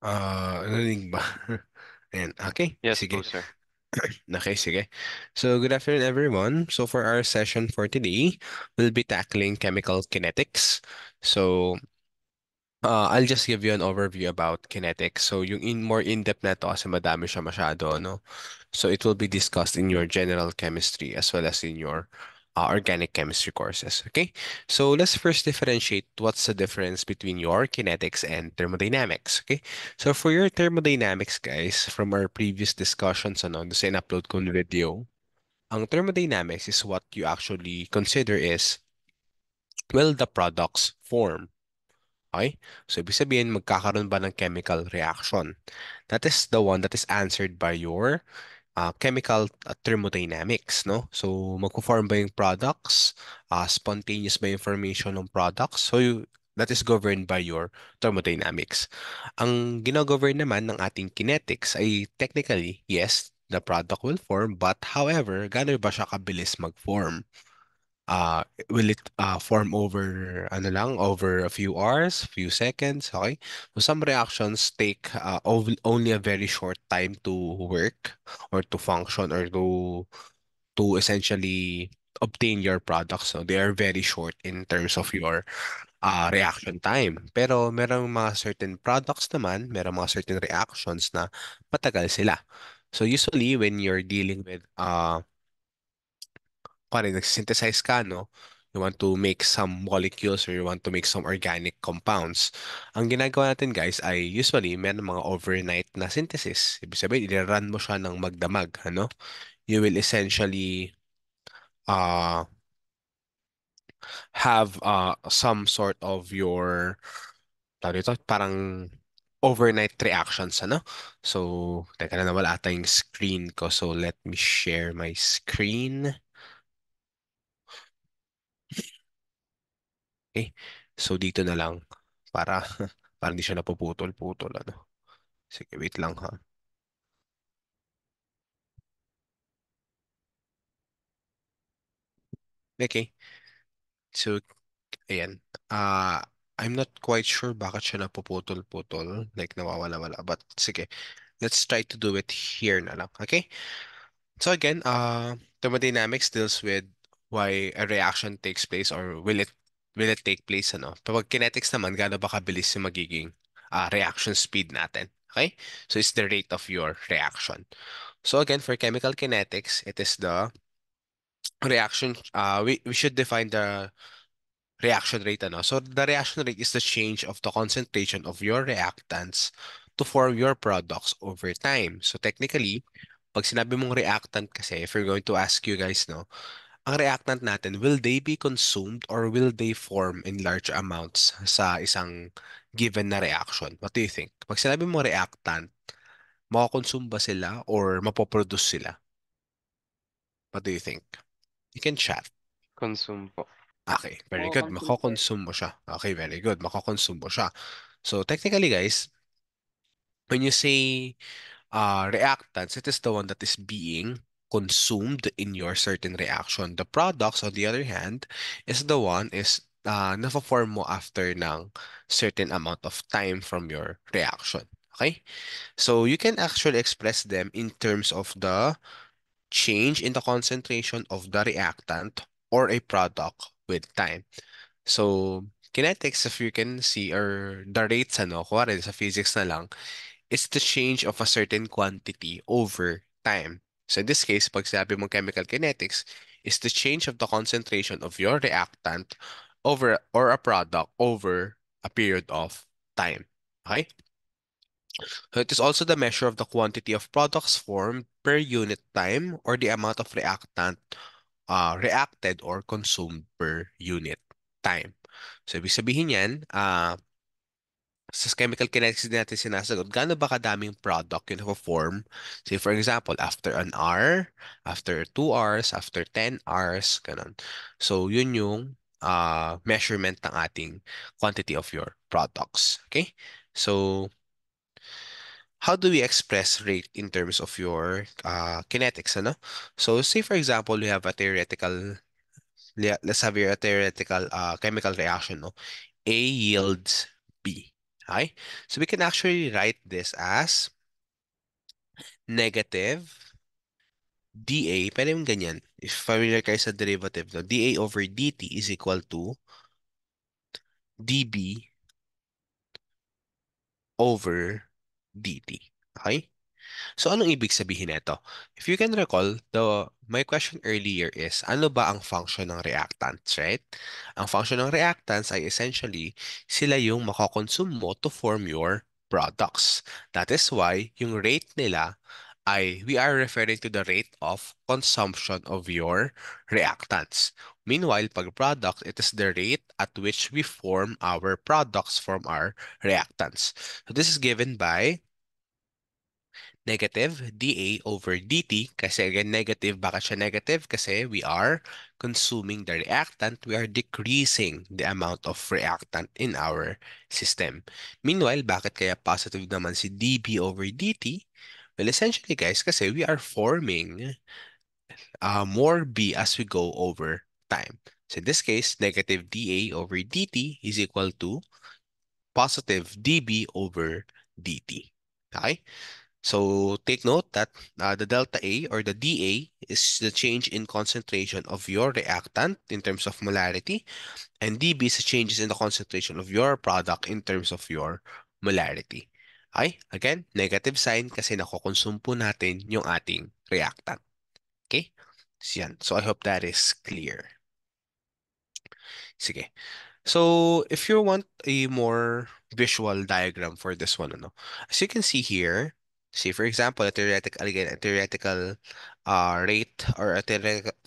Narinig ba? Ayan, okay, Yes po, sige. sir. Okay, sige. So, good afternoon, everyone. So, for our session for today, we'll be tackling chemical kinetics. So, I'll just give you an overview about kinetics. So, yung more in-depth na to kasi madami siya masyado, no? So, it will be discussed in your general chemistry as well as in your organic chemistry courses. Okay? So, let's first differentiate what's the difference between your kinetics and thermodynamics. Okay? So, for your thermodynamics, guys, from our previous discussions, ano, sa in-upload ko video, ang thermodynamics is what you actually consider is, well, the product's form. Okay? So, ibig sabihin, magkakaroon ba ng chemical reaction? That is the one that is answered by your chemical thermodynamics, no? So, magpo-form ba yung products? Spontaneous ba yung formation ng products? So, that is governed by your thermodynamics. Ang gino-govern naman ng ating kinetics ay technically, yes, the product will form, but however, gano'n ba siya kabilis mag-form? Will it form over over a few hours, few seconds? Okay, so some reactions take only a very short time to work or to function or to essentially obtain your product. So they are very short in terms of your reaction time. Pero merong mga certain products naman, merong mga certain reactions na matagal sila. So usually when you're dealing with pare, nagsynthesize ka, no? You want to make some molecules or you want to make some organic compounds. Ang ginagawa natin, guys, ay usually meron mga overnight na synthesis. Ibig sabihin, i-run mo siya ng magdamag, ano? You will essentially uh, have some sort of your, tawag dito, parang overnight reactions, ano? So, teka na nawala ata yung screen ko. So, let me share my screen. Okay. So dito na lang para para hindi siya napuputol-putol ano. Sige, wait lang ha. Okay. So ayan. Ah, I'm not quite sure bakit siya napuputol-putol, like nawawala-wala. But sige, let's try to do it here na lang. Okay? So again, thermodynamics deals with why a reaction takes place or will it take place ano. Kapag kinetics naman, gaano ba kabilis yung magiging reaction speed natin. Okay? So it's the rate of your reaction. So again, for chemical kinetics, it is the reaction we should define the reaction rate ano. So the reaction rate is the change of the concentration of your reactants to form your products over time. So technically, pag sinabi mong reactant kasi, if we're going to ask you guys, no, ang reactant natin, will they be consumed or will they form in large amounts sa isang given na reaction? What do you think? Pag sinabi mo reactant, makakonsume ba sila or mapoproduce sila? What do you think? You can chat. Consume po. Okay, very good. Mako-consume sir. Mako-consume mo siya. Okay, very good. Mako-consume mo siya. So technically, guys, when you say reactants, it is the one that is being consumed in your certain reaction. The products, on the other hand, is the one is na-form mo after ng certain amount of time from your reaction. Okay? So you can actually express them in terms of the change in the concentration of the reactant or a product with time. So, kinetics, if you can see, or the rates, ano, kuwari sa physics na lang, is the change of a certain quantity over time. So in this case, pag sabi mong chemical kinetics, is the change of the concentration of your reactant over or a product over a period of time. Okay? So it is also the measure of the quantity of products formed per unit time or the amount of reactant reacted or consumed per unit time. So ibig sabihin yan, sa chemical kinetics din natin sinasagot, gaano ba kadaming product yung form? Say for example, after an hour, after 2 hours, after 10 hours, ganun. So yun yung measurement ng ating quantity of your products. Okay? So how do we express rate in terms of your kinetics, ano? So say for example, we have a theoretical, let's have here a theoretical chemical reaction, no? A yields B. Okay? So we can actually write this as negative dA, pwede yung ganyan. If familiar kayo sa derivative, no? dA over dt is equal to dB over dt. Okay? So anong ibig sabihin nito? If you can recall, my question earlier is, ano ba ang function ng reactants, right? Ang function ng reactants ay essentially, sila yung makakonsume mo to form your products. That is why yung rate nila ay we are referring to the rate of consumption of your reactants. Meanwhile, pag product, it is the rate at which we form our products from our reactants. So this is given by negative dA over dt. Kasi again, negative. Bakit siya negative? Kasi we are consuming the reactant. We are decreasing the amount of reactant in our system. Meanwhile, bakit kaya positive naman si dB over dt? Well, essentially, guys, kasi we are forming more B as we go over time. So in this case, negative dA over dt is equal to positive dB over dt. Okay? So take note that the delta A or the dA is the change in concentration of your reactant in terms of molarity, and dB is the changes in the concentration of your product in terms of your molarity. Okay? Again, negative sign kasi nakokonsume po natin yung ating reactant. Okay? So, yan. So I hope that is clear. Sige. So, if you want a more visual diagram for this one, ano, as you can see here, say for example, a theoretical, again, a theoretical rate or a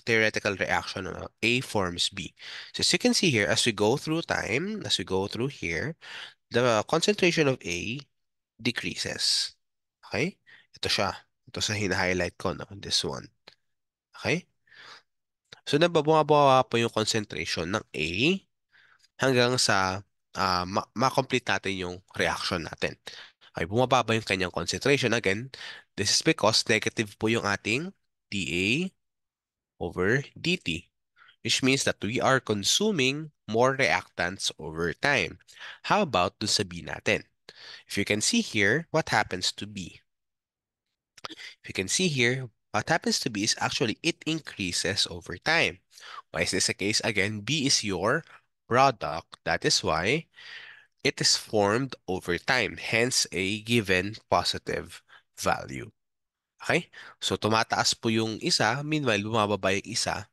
theoretical reaction, ano, A forms B. So, as you can see here, as we go through time, as we go through here, the concentration of A decreases. Okay? Ito siya. Ito sa hina-highlight ko, no, this one. Okay? So, bumababa po yung concentration ng A hanggang sa ma-complete natin yung reaction natin. Okay, bumababa yung kanyang concentration. Again, this is because negative po yung ating dA over dt, which means that we are consuming more reactants over time. How about dun sa B natin? If you can see here, what happens to B? If you can see here, what happens to B is actually it increases over time. Why is this the case? Again, B is your product. That is why it is formed over time, hence a given positive value. Okay? So tumataas po yung isa, meanwhile bumababa yung isa,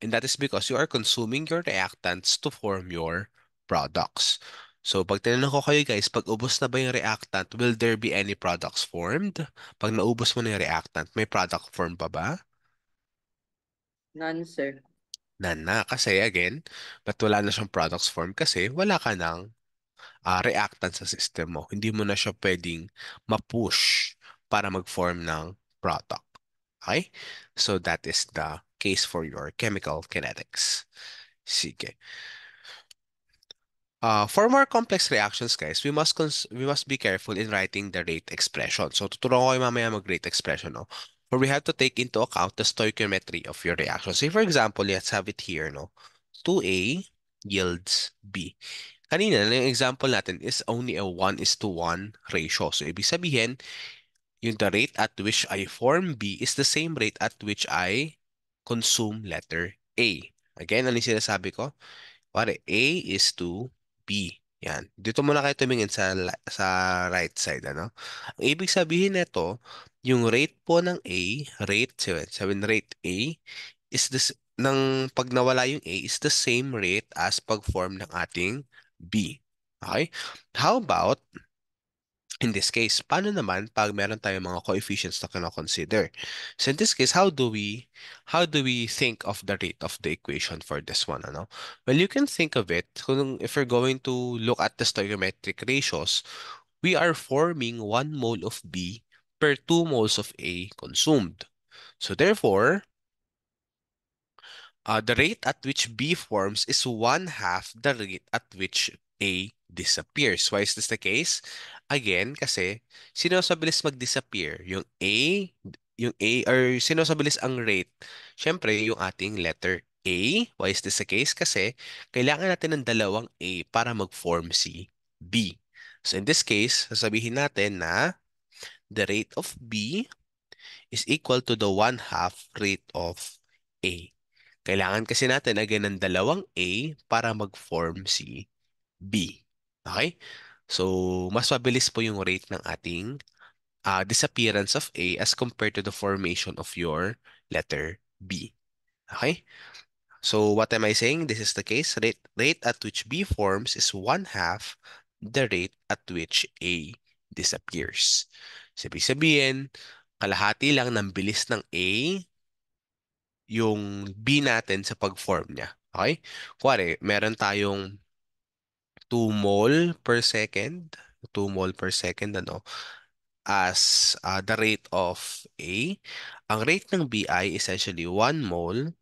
and that is because you are consuming your reactants to form your products. So pag tinanong ko kayo guys, pag ubos na ba yung reactant, will there be any products formed? Pag naubos mo na yung reactant, may product form pa ba? None, sir. None na. Kasi again, ba't wala na siyang products form? Kasi wala ka ng reactant sa system mo. Hindi mo na siya pwedeng ma-push para mag-form ng product. Okay? So that is the case for your chemical kinetics. Sige. For more complex reactions, guys, we must be careful in writing the rate expression. So tuturuan ko kayo mamaya mag-rate expression, no? Where we have to take into account the stoichiometry of your reaction. Say for example, let's have it here, no? 2A yields B. Kanina, yung example natin is only a 1:1 ratio. So, ibig sabihin, yung the rate at which I form B is the same rate at which I consume letter A. Again, ano yung sinasabi ko? Pare, A is to B. Yan. Dito muna kayo tumingin sa right side, ano? Ang ibig sabihin nito, yung rate po ng A, rate, sabi rate A, is this, ng pag nawala yung A, is the same rate as pag-form ng ating B. Okay? How about, in this case, paano naman pag meron tayong mga coefficients na kino-consider? So in this case, how do we think of the rate of the equation for this one, ano? Well, you can think of it, kung if we're going to look at the stoichiometric ratios, we are forming 1 mole of B per 2 moles of A consumed. So therefore, the rate at which B forms is one half the rate at which A disappears. Why is this the case? Again, kasi sino sa bilis mag-disappear? Or sino sa bilis ang rate? Siyempre, yung ating letter A. Why is this the case? Kasi kailangan natin ng dalawang A para mag-form si B. So in this case, sasabihin natin na the rate of B is equal to the 1/2 rate of A. Kailangan kasi natin again ng dalawang A para mag-form si B. Okay? So, mas mabilis po yung rate ng ating disappearance of A as compared to the formation of your letter B. Okay? So what am I saying? This is the case. Rate at which B forms is 1/2 the rate at which A disappears. Sabi sabihin, kalahati lang ng bilis ng A yung B natin sa pag-form niya. Okay? Kuwari, meron tayong 2 mole per second. 2 mole per second, ano? As the rate of A. Ang rate ng BI essentially 1 mole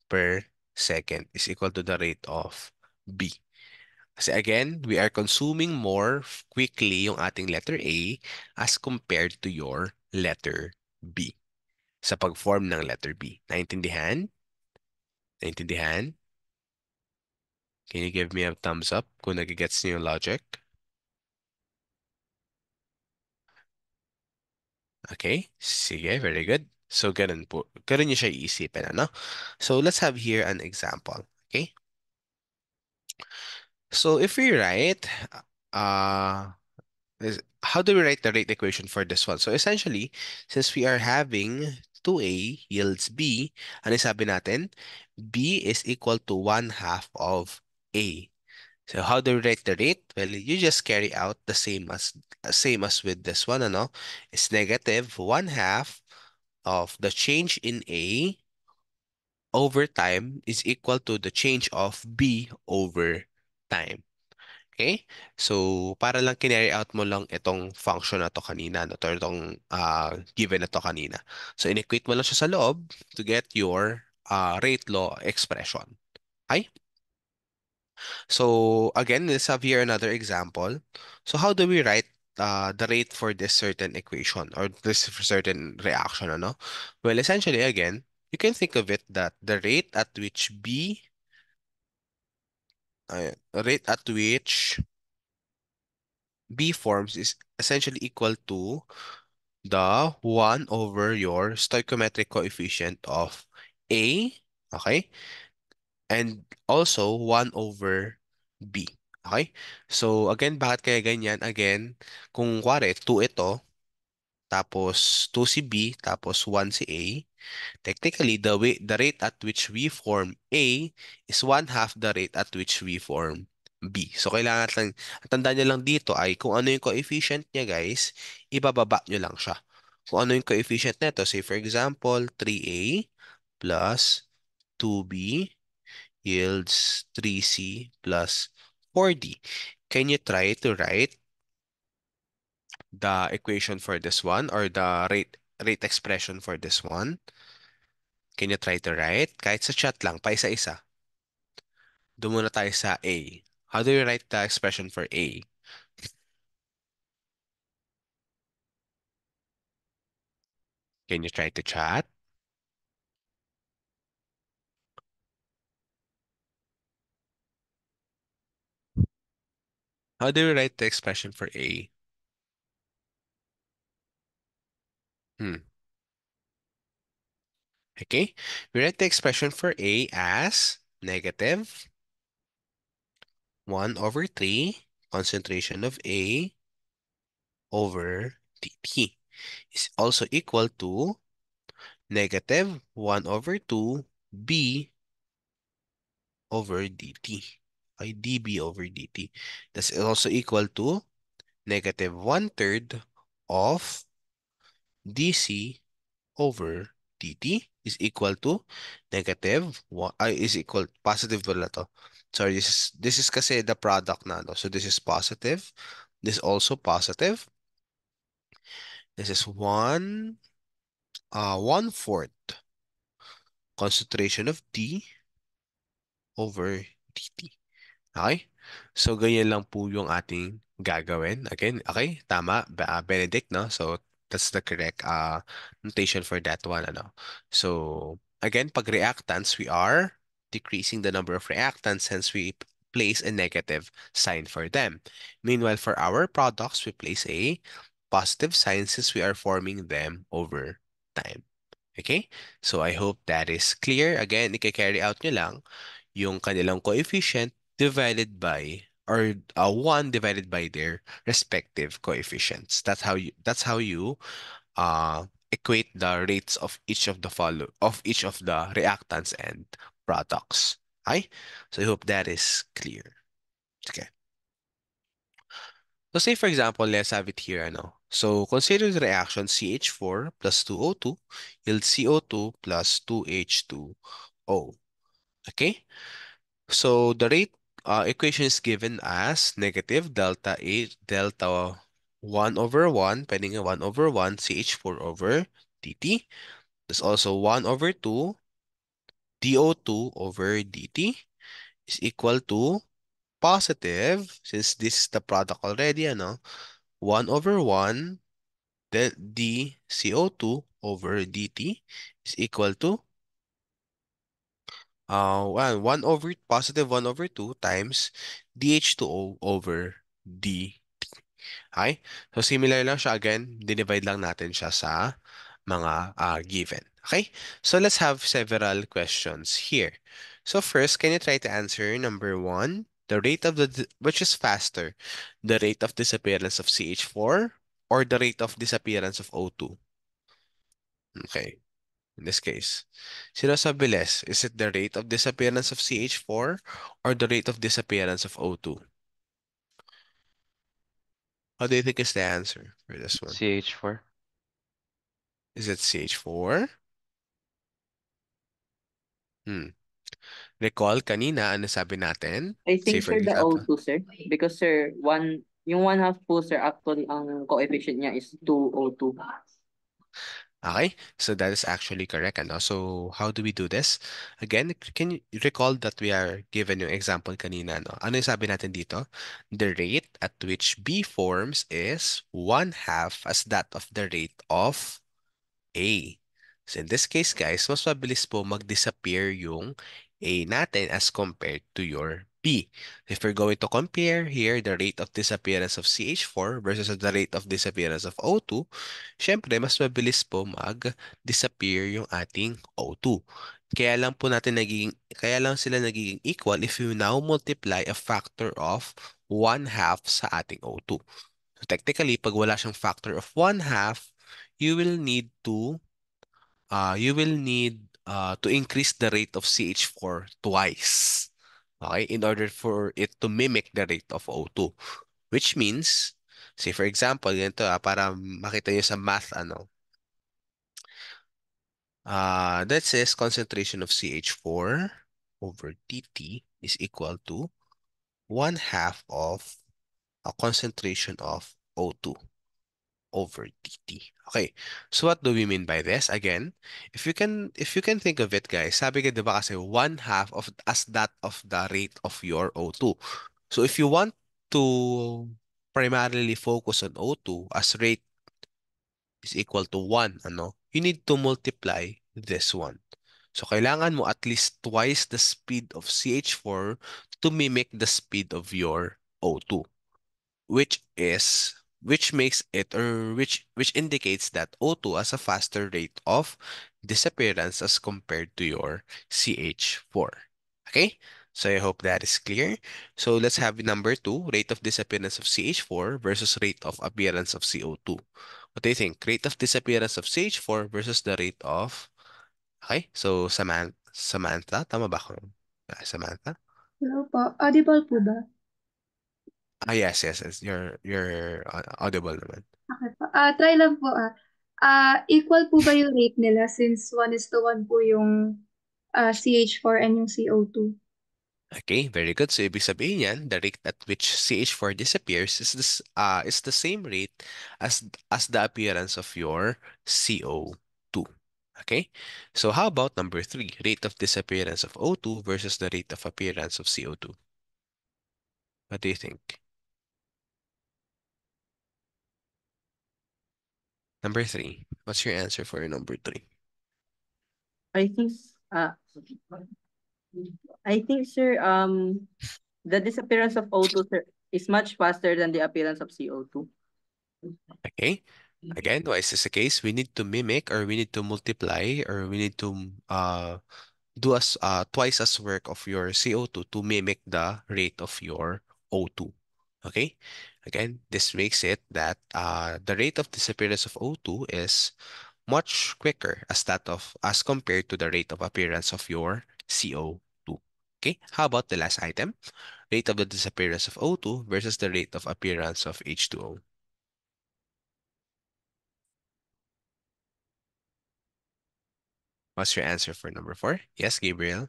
per second is equal to the rate of B. Kasi again, we are consuming more quickly yung ating letter A as compared to your letter B sa pag-form ng letter B. Naintindihan? Naintindihan? Can you give me a thumbs up kung nagigets niyo yung logic? Okay, sige, very good. So, ganun po. Ganun niyo siya iisipin, ano? So, let's have here an example. Okay? So, if we write, uh, how do we write the rate equation for this one? So essentially, since we are having 2A yields B, ano yung sabi natin? B is equal to 1/2 of A. So how do we write the rate? Well, you just carry out the same as with this one, ano? It's negative 1/2 of the change in A over time is equal to the change of B over time. Okay? So, para lang kinary out mo lang itong function na to kanina, no? To itong given na to kanina. So, inequate mo lang siya sa loob to get your rate law expression. Okay? So, again, let's have here another example. So, how do we write the rate for this certain equation or this certain reaction, ano? Well, essentially, again, you can think of it that the rate at which B forms is essentially equal to the 1 over your stoichiometric coefficient of A, okay? And also 1 over B, okay? So again, bakit kaya ganyan? Again, kung kuwari 2 ito, tapos 2 si B, tapos 1 si A, technically, the rate at which we form A is 1/2 the rate at which we form B. So, kailangan natin, ang tandaan nyo lang dito ay kung ano yung coefficient niya, guys, ibababa nyo lang siya. Kung ano yung coefficient nito, say for example, 3A plus 2B yields 3C plus 4D. Can you try to write the equation for this one or the rate expression for this one? Can you try to write? Kahit sa chat lang, pa isa-isa. Doon muna tayo sa A. How do you write the expression for A? Can you try to chat? How do you write the expression for A? Hmm. Okay. We write the expression for A as negative 1 over 3 concentration of A over dt is also equal to negative 1 over 2 B over dt. Okay, dB over dt. That's also equal to negative 1/3 of dc over dt is equal to negative one, is equal positive pala to. Sorry, this is kasi the product na, no? So this is positive. This also positive. This is 1/4 concentration of D over dt. Okay? So, ganyan lang po yung ating gagawin. Again, okay? Tama, Benedict, no? So, that's the correct notation for that one, ano? So, again, pag reactants, we are decreasing the number of reactants, hence we place a negative sign for them. Meanwhile, for our products, we place a positive sign since we are forming them over time. Okay? So I hope that is clear. Again, i-carry out nyo lang yung kanilang coefficient divided by or 1 divided by their respective coefficients. That's how you equate the rates of each of the reactants and products. Okay? So I hope that is clear. Okay. So say for example, let's have it here, ano. So consider the reaction CH4 plus 2O2 yields CO2 plus 2H2O. Okay? So the rate equation is given as negative delta A delta 1 over 1, pwedeng 1 over 1 CH4 over dt. There's also 1 over 2 DO2 over dt is equal to positive, since this is the product already, ano, 1 over 1 dCO2 over dt is equal to 1 over positive 1 over 2 times dH2O over d. Okay? So similar lang siya again, dinivide lang natin siya sa mga given. Okay? So let's have several questions here. So first, can you try to answer number one? The rate of which is faster, the rate of disappearance of CH4 or the rate of disappearance of O2? Okay, in this case. Sino sa bilis? Is it the rate of disappearance of CH4 or the rate of disappearance of O2? How do you think is the answer for this one? CH4. Is it CH4? Hmm. Recall kanina, ano sabi natin? I Say think, for sir, the example. O2, sir. Because, sir, yung 1/2 po, sir, actually, ang coefficient niya is 2O2. Okay, so that is actually correct. Ano? So how do we do this? Again, can you recall that we are given yung example kanina, no? Ano yung sabi natin dito? The rate at which B forms is 1/2 as that of the rate of A. So in this case, guys, mas mabilis po mag-disappear yung A natin as compared to your B. If we're going to compare here the rate of disappearance of CH4 versus the rate of disappearance of O2, syempre, mas mabilis po mag-disappear yung ating O2. Kaya lang sila nagiging equal if you now multiply a factor of 1/2 sa ating O2. So technically, pag wala siyang factor of 1/2, you will need to to increase the rate of CH4 twice. Okay, in order for it to mimic the rate of O2. Which means, say for example, ganito para makita niyo sa math, ano, that says concentration of CH4 over dt is equal to 1/2 of a concentration of O2 over dt. Okay, so what do we mean by this? Again, if you can think of it, guys, sabi ka 'di ba kasi 1/2 of as that of the rate of your O2. So if you want to primarily focus on O2 as rate is equal to 1, ano, you need to multiply this one. So kailangan mo at least twice the speed of CH4 to mimic the speed of your O2, which makes it or which indicates that O2 has a faster rate of disappearance as compared to your CH4. Okay? So I hope that is clear. So let's have number two, rate of disappearance of CH4 versus rate of appearance of CO2. What do you think? Rate of disappearance of CH4 versus the rate of... Okay, so Samantha, tama ba ako? Samantha? Hello po, audible po ba? Yes, yes, yes. You're audible naman. Okay po. Try lang po. Equal po ba yung rate nila since 1:1 po yung CH4 and yung CO2? Okay, very good. So ibig sabihin yan, the rate at which CH4 disappears is the same rate as the appearance of your CO2. Okay? So how about number three, rate of disappearance of O2 versus the rate of appearance of CO2? What do you think? Number three. What's your answer for your number three? I think, I think, sir, The disappearance of O2, sir, is much faster than the appearance of CO2. Okay. Again, why is this the case? We need to mimic, or we need to multiply, or we need to do as twice as work of your CO2 to mimic the rate of your O2. Okay? Again, this makes it that the rate of disappearance of O2 is much quicker as compared to the rate of appearance of your CO2. Okay? How about the last item? Rate of the disappearance of O2 versus the rate of appearance of H2O. What's your answer for number four? Yes, Gabriel.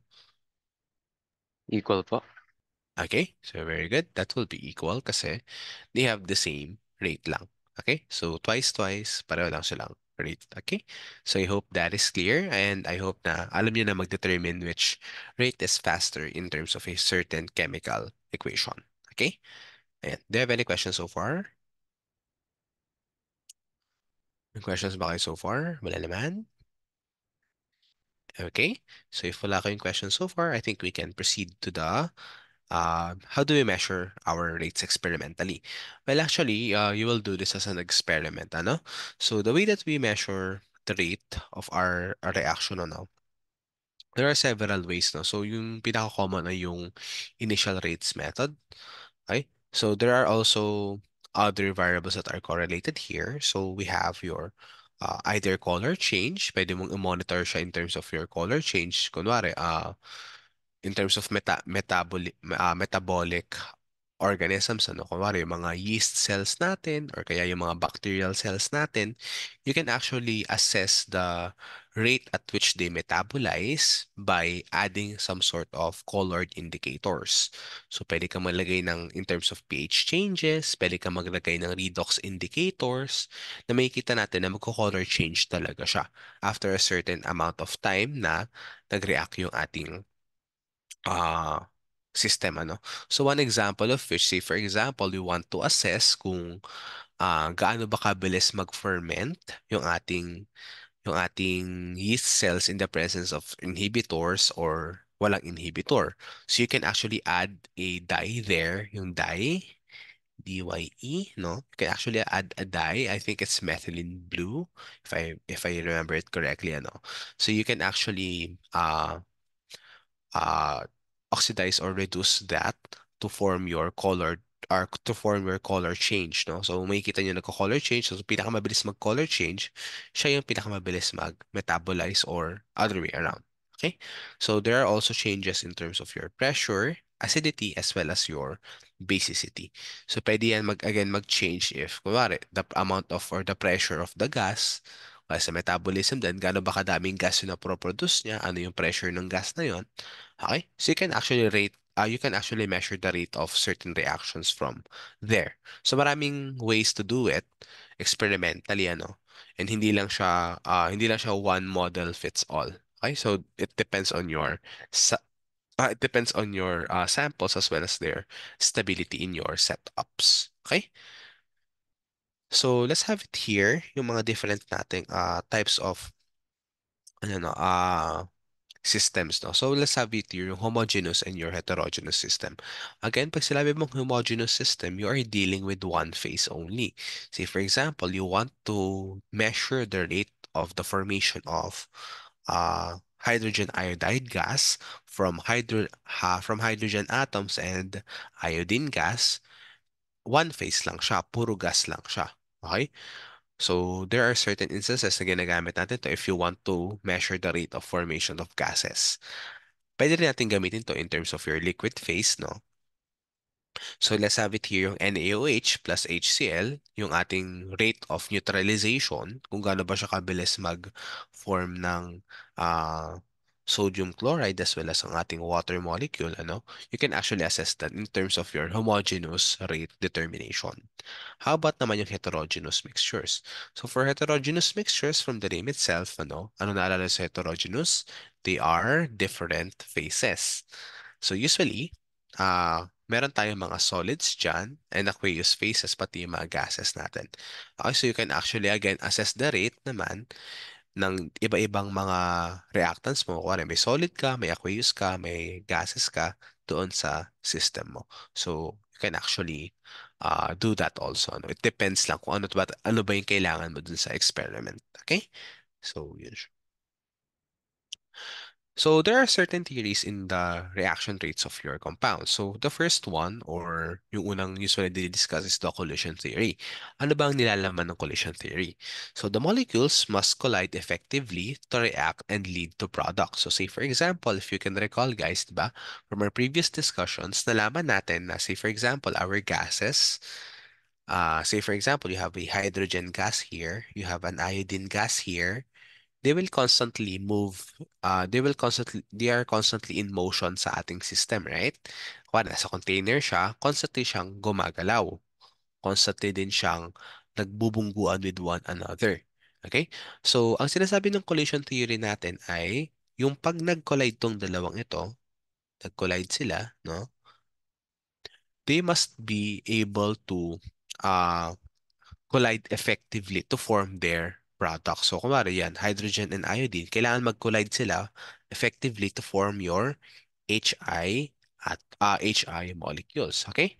Equal po. Okay, so very good. That will be equal kasi they have the same rate lang. Okay, so twice, pareho lang silang rate. Okay, so I hope that is clear, and I hope na alam niyo na mag-determine which rate is faster in terms of a certain chemical equation. Okay, ayan. Do you have any questions so far? May questions ba kayo so far? Wala naman? Okay, so if wala kayong questions so far, I think we can proceed to the how do we measure our rates experimentally? Well, actually, you will do this as an experiment, ano? So the way that we measure the rate of our reaction, ano, there are several ways, no? So yung pinaka-common ay yung initial rates method. Okay? So there are also other variables that are correlated here. So we have your either color change, pwede mong i-monitor siya in terms of your color change. Kunwari, in terms of metabolic organisms, ano, kunwari yung mga yeast cells natin or kaya yung mga bacterial cells natin, you can actually assess the rate at which they metabolize by adding some sort of colored indicators. So, pwede ka maglagay ng, in terms of pH changes, pwede ka maglagay ng redox indicators na makikita natin na magko-color change talaga siya after a certain amount of time na nag-react yung ating ah system, ano. So one example of which, say for example, you want to assess kung gaano ba kabilis mag-ferment yung ating yeast cells in the presence of inhibitors or walang inhibitor. So you can actually add a dye there, yung dye, DYE, no? You can actually add a dye. I think it's methylene blue, if I remember it correctly, ano. So you can actually uh, oxidize or reduce that to form your colored or to form your color change, no? So makikita niyo nagko-color change. So pinakamabilis mag-color change, siya yung pinakamabilis mag-metabolize or other way around. Okay? So there are also changes in terms of your pressure, acidity, as well as your basicity. So pwede yan again mag-change if, kunwari, the amount of or the pressure of the gas, o sa metabolism din, gaano ba kadaming gas yung na-produce niya, ano yung pressure ng gas na yon. Okay? So you can actually measure the rate of certain reactions from there. So maraming ways to do it experimentally, ano. And hindi lang siya one model fits all. Okay? So it depends on your samples as well as their stability in your setups. Okay? So let's have it here, yung mga different nating types of ano no, systems, no? So let's have it here, yung homogeneous and your heterogeneous system. Again, pag sinabi mong homogeneous system, you are dealing with one phase only. Say, for example, you want to measure the rate of the formation of hydrogen iodide gas from hydrogen atoms and iodine gas. One phase lang siya, puro gas lang siya. Okay? So, there are certain instances na ginagamit natin to if you want to measure the rate of formation of gases. Pwede rin natin gamitin to in terms of your liquid phase, no? So, let's have it here yung NaOH plus HCl, yung ating rate of neutralization, kung gaano ba siya kabilis mag-form ng ah, sodium chloride as well as ang ating water molecule, ano? You can actually assess that in terms of your homogeneous rate determination. How about naman yung heterogeneous mixtures? So for heterogeneous mixtures, from the name itself, ano naalala sa heterogeneous? They are different phases. So usually, meron tayong mga solids dyan and aqueous phases, pati yung mga gases natin. Okay, so you can actually again assess the rate naman ng iba-ibang mga reactants mo. Kuwari, may solid ka, may aqueous ka, may gases ka doon sa system mo. So, you can actually do that also. No? It depends lang kung ano ba yung kailangan mo dun sa experiment. Okay? So, yun siya. So there are certain theories in the reaction rates of your compounds. So the first one, or yung unang usually discuss, is the collision theory. Ano ba ang nilalaman ng collision theory? So the molecules must collide effectively to react and lead to products. So say for example, if you can recall guys, diba, from our previous discussions, nalaman natin na say for example, our gases, say for example, you have a hydrogen gas here, you have an iodine gas here, they will constantly move, they are constantly in motion sa ating system, right? Kung nasa container siya, constantly siyang gumagalaw. Constantly din siyang nagbubungguan with one another. Okay? So, ang sinasabi ng collision theory natin ay, yung pag nag-collide tong dalawang ito, nag-collide sila, no? They must be able to uh, collide effectively to form their product. So, kumari yan, hydrogen and iodine, kailangan mag-collide sila effectively to form your HI molecules. Okay?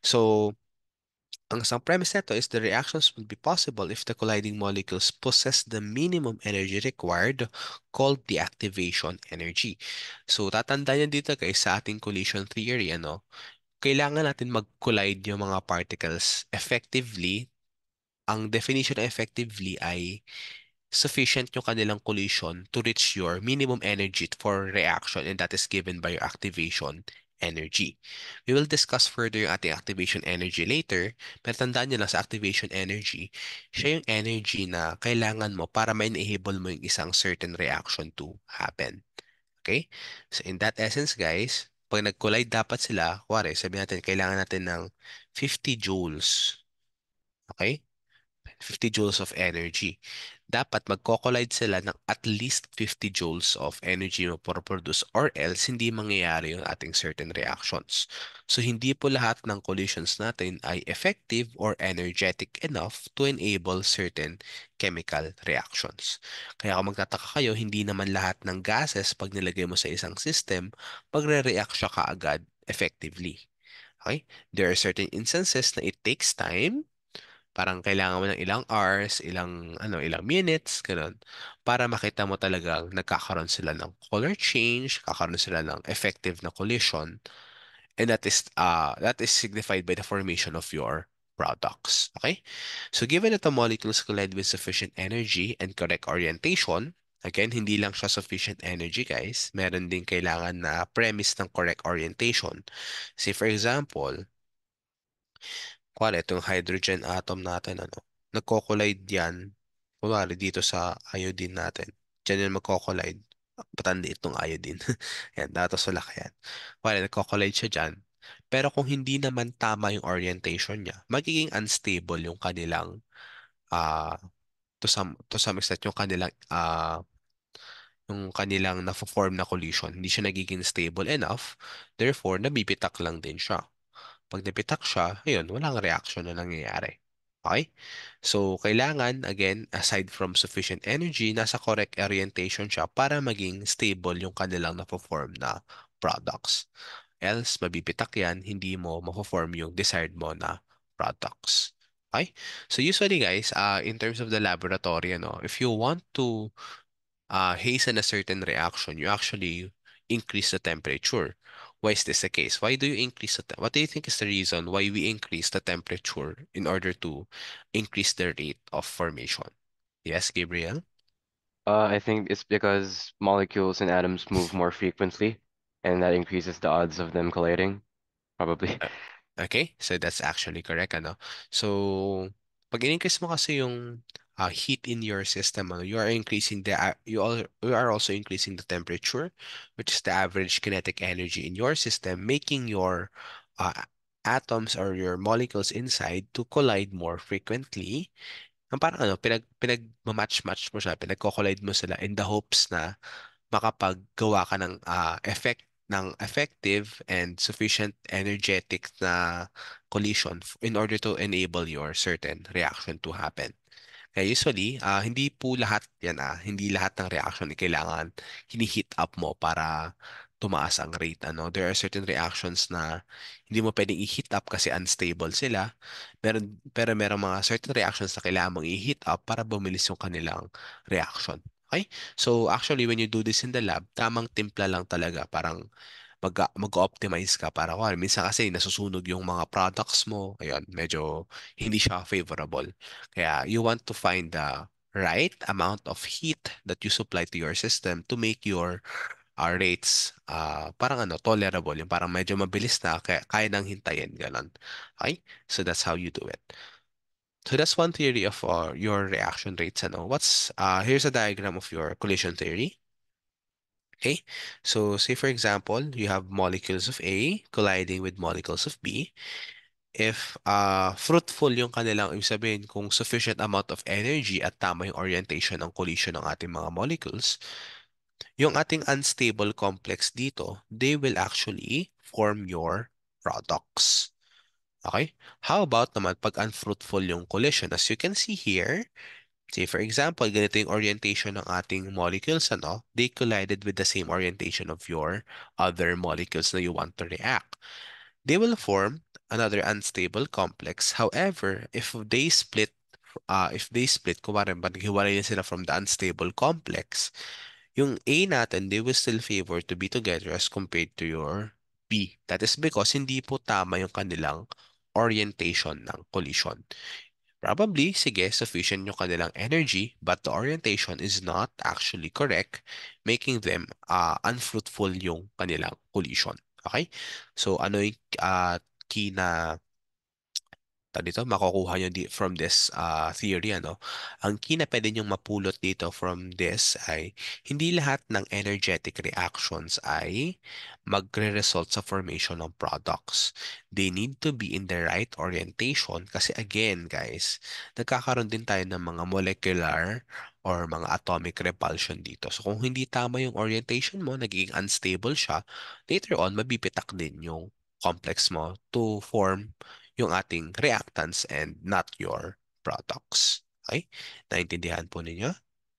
So, ang isang premise nito is the reactions will be possible if the colliding molecules possess the minimum energy required, called the activation energy. So, tatandaan yan dito guys sa ating collision theory, ano? Kailangan natin mag-collide yung mga particles effectively. Ang definition ng effectively ay sufficient yung kanilang collision to reach your minimum energy for reaction, and that is given by your activation energy. We will discuss further yung ating activation energy later, pero tandaan nyo lang sa activation energy, siya yung energy na kailangan mo para ma-enable mo yung isang certain reaction to happen. Okay? So in that essence guys, pag nag-collide dapat sila, kuwari, sabi natin kailangan natin ng 50 joules. Okay? 50 joules of energy. Dapat magko-collide sila ng at least 50 joules of energy mo para produce, or else hindi mangyayari yung ating certain reactions. So hindi po lahat ng collisions natin ay effective or energetic enough to enable certain chemical reactions. Kaya kung magtataka kayo, hindi naman lahat ng gases pag nilagay mo sa isang system, magre-react siya kaagad effectively. Okay? There are certain instances na it takes time. Parang kailangan mo ng ilang hours, ilang minutes, ganun, para makita mo talagang nagkakaroon sila ng color change, kakaroon sila ng effective na collision, and that is signified by the formation of your products. Okay? So given that the molecules collide with sufficient energy and correct orientation, again, hindi lang siya sufficient energy, guys. Meron din kailangan na premise ng correct orientation. Say for example, kunwari, itong hydrogen atom natin, nagko-collide yan, kunwari, dito sa iodine natin. Diyan yan magko-collide. Patandi itong iodine. Yan, datos wala yan. Kunwari, nagko-collide siya dyan. Pero kung hindi naman tama yung orientation niya, magiging unstable ah, to some extent, yung kanilang na-form na collision. Hindi siya nagiging stable enough. Therefore, nabibitak lang din siya. Pag napitak siya, ayun, walang reaction na nangyayari. Okay? So, kailangan, again, aside from sufficient energy, nasa correct orientation siya para maging stable yung kanilang na-form na products. Else, mabibitak yan, hindi mo ma-form yung desired mo na products. Okay? So, usually, guys, in terms of the laboratory, if you want to hasten a certain reaction, you actually increase the temperature. Why is this the case? Why do you increase what do you think is the reason why we increase the temperature in order to increase the rate of formation? Yes, Gabriel? I think it's because molecules and atoms move more frequently, and that increases the odds of them colliding, probably. Uh, Okay, so that's actually correct, ano? So, pag in-increase mo kasi yung heat in your system, you are increasing you are also increasing the temperature, which is the average kinetic energy in your system, making your uh, atoms or your molecules inside to collide more frequently. Ang parang match mo siya, pinagko-collide mo sila in the hopes na makapaggawa ka ng effective and sufficient energetic na collision in order to enable your certain reaction to happen. Kaya usually, hindi po lahat yan, hindi lahat ng reaction ay kailangan hini-heat up mo para tumaas ang rate. Ano? There are certain reactions na hindi mo pwedeng i-heat up kasi unstable sila. Pero meron mga certain reactions na kailangan mong i-heat up para bumilis yung kanilang reaction. Okay? So actually, when you do this in the lab, tamang timpla lang talaga. Parang mag-optimize ka para minsan kasi nasusunog yung mga products mo. Ayun, medyo hindi siya favorable. Kaya you want to find the right amount of heat that you supply to your system to make your rates parang tolerable, yung parang medyo mabilis na kaya nang hintayin ganon. Okay? So that's how you do it. So that's one theory of your reaction rates. What's here's a diagram of your collision theory. Okay, so say for example, you have molecules of A colliding with molecules of B. If fruitful yung kanilang, ibig sabihin, kung sufficient amount of energy at tama yung orientation ng collision ng ating mga molecules, yung ating unstable complex dito, they will actually form your products. Okay? How about naman pag unfruitful yung collision? As you can see here, say for example, ganito yung orientation ng ating molecules, They collided with the same orientation of your other molecules na you want to react. They will form another unstable complex. However, if they split, kumare, maghiwalay na sila from the unstable complex, yung A natin, they will still favor to be together as compared to your B. That is because hindi po tama yung kanilang orientation ng collision. Probably, sige, sufficient yung kanilang energy, but the orientation is not actually correct, making them unfruitful yung kanilang collision. Okay? So, ano yung key na dito, makukuha nyo from this theory, Ang key na pwede nyong mapulot dito from this ay hindi lahat ng energetic reactions ay magre-result sa formation ng products. They need to be in the right orientation kasi again, guys, nagkakaroon din tayo ng mga molecular or mga atomic repulsion dito. So kung hindi tama yung orientation mo, nagiging unstable siya, later on, mabibitak din yung complex mo to form yung ating reactants and not your products. Okay? Naintindihan po ninyo?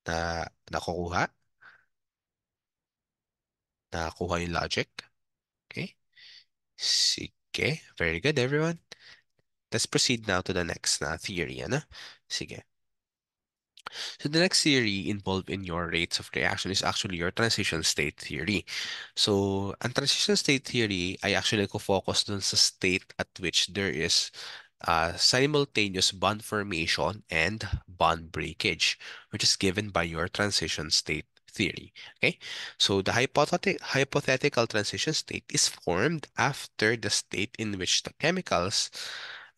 Na nakukuha? Nakuha yung logic? Okay? Sige. Very good, everyone. Let's proceed now to the next na theory. Sige. So the next theory involved in your rates of reaction is actually your transition state theory. So, ang transition state theory ay actually focus dun sa state at which there is simultaneous bond formation and bond breakage, which is given by your transition state theory. Okay, so the hypothetical transition state is formed after the state in which the chemicals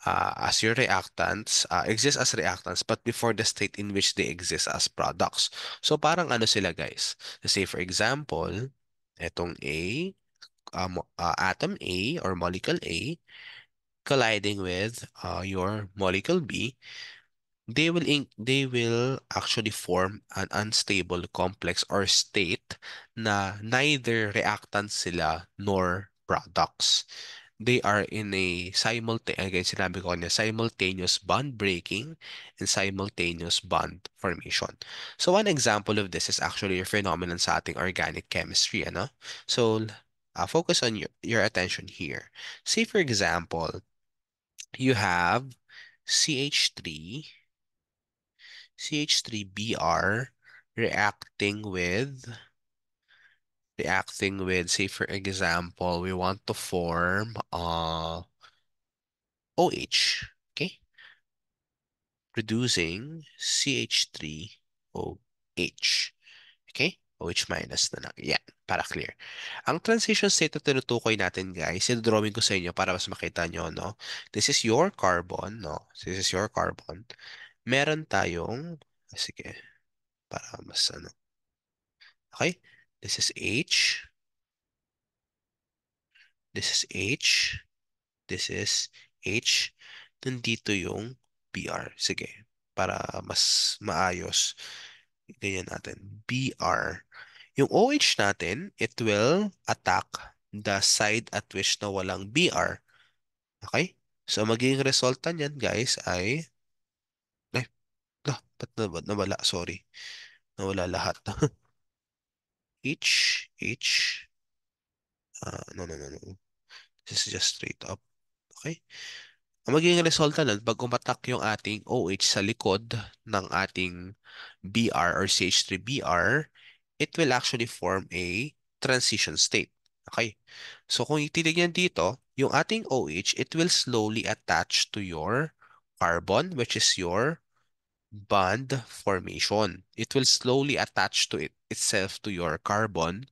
as your reactants exist as reactants but before the state in which they exist as products. So parang ano sila guys? Say for example, etong atom A or molecule A colliding with your molecule B, they will actually form an unstable complex or state na neither reactants sila nor products. They are in a again, sinabi ko kanina, simultaneous bond breaking and simultaneous bond formation. So one example of this is actually a phenomenon sa ating organic chemistry, So focus on your attention here. Say for example, you have CH3 CH3Br reacting with say for example, we want to form OH, okay? Producing CH3OH. Okay? OH minus na lang. Yan, para clear. Ang transition state na tinutukoy natin, guys, drawing ko sa inyo para mas makita nyo, no? This is your carbon, no? This is your carbon. Meron tayong, sige, para mas okay? This is H. This is H. This is H. Nandito yung BR. Sige, para mas maayos. Ganyan natin. BR. Yung OH natin, it will attack the side at which na walang BR. Okay? So, magiging resulta niyan, guys, ay Ba't nawala? Sorry. Nawala lahat. H, no, no, no, no. This is just straight up. Okay? Ang magiging resulta nun, pag umatak yung ating OH sa likod ng ating BR or CH3BR, it will actually form a transition state. Okay? So kung titignan dito, yung ating OH, it will slowly attach to your carbon, which is your bond formation. It will slowly attach to itself to your carbon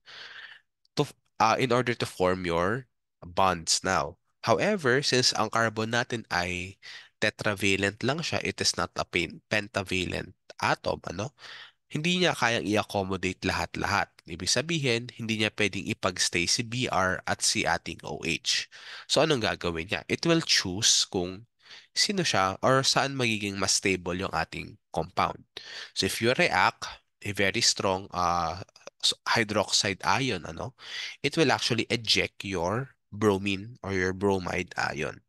to in order to form your bonds now. However, since ang carbon natin ay tetravalent lang siya, it is not a pentavalent atom, ano? Hindi niya kayang i-accommodate lahat-lahat. Ibig sabihin, hindi niya pwedeng ipag-stay si Br at si ating OH. So, anong gagawin niya? It will choose kung sino siya or saan magiging mas stable yung ating compound. So, if you react a very strong hydroxide ion, ano, it will actually eject your bromine or your bromide ion.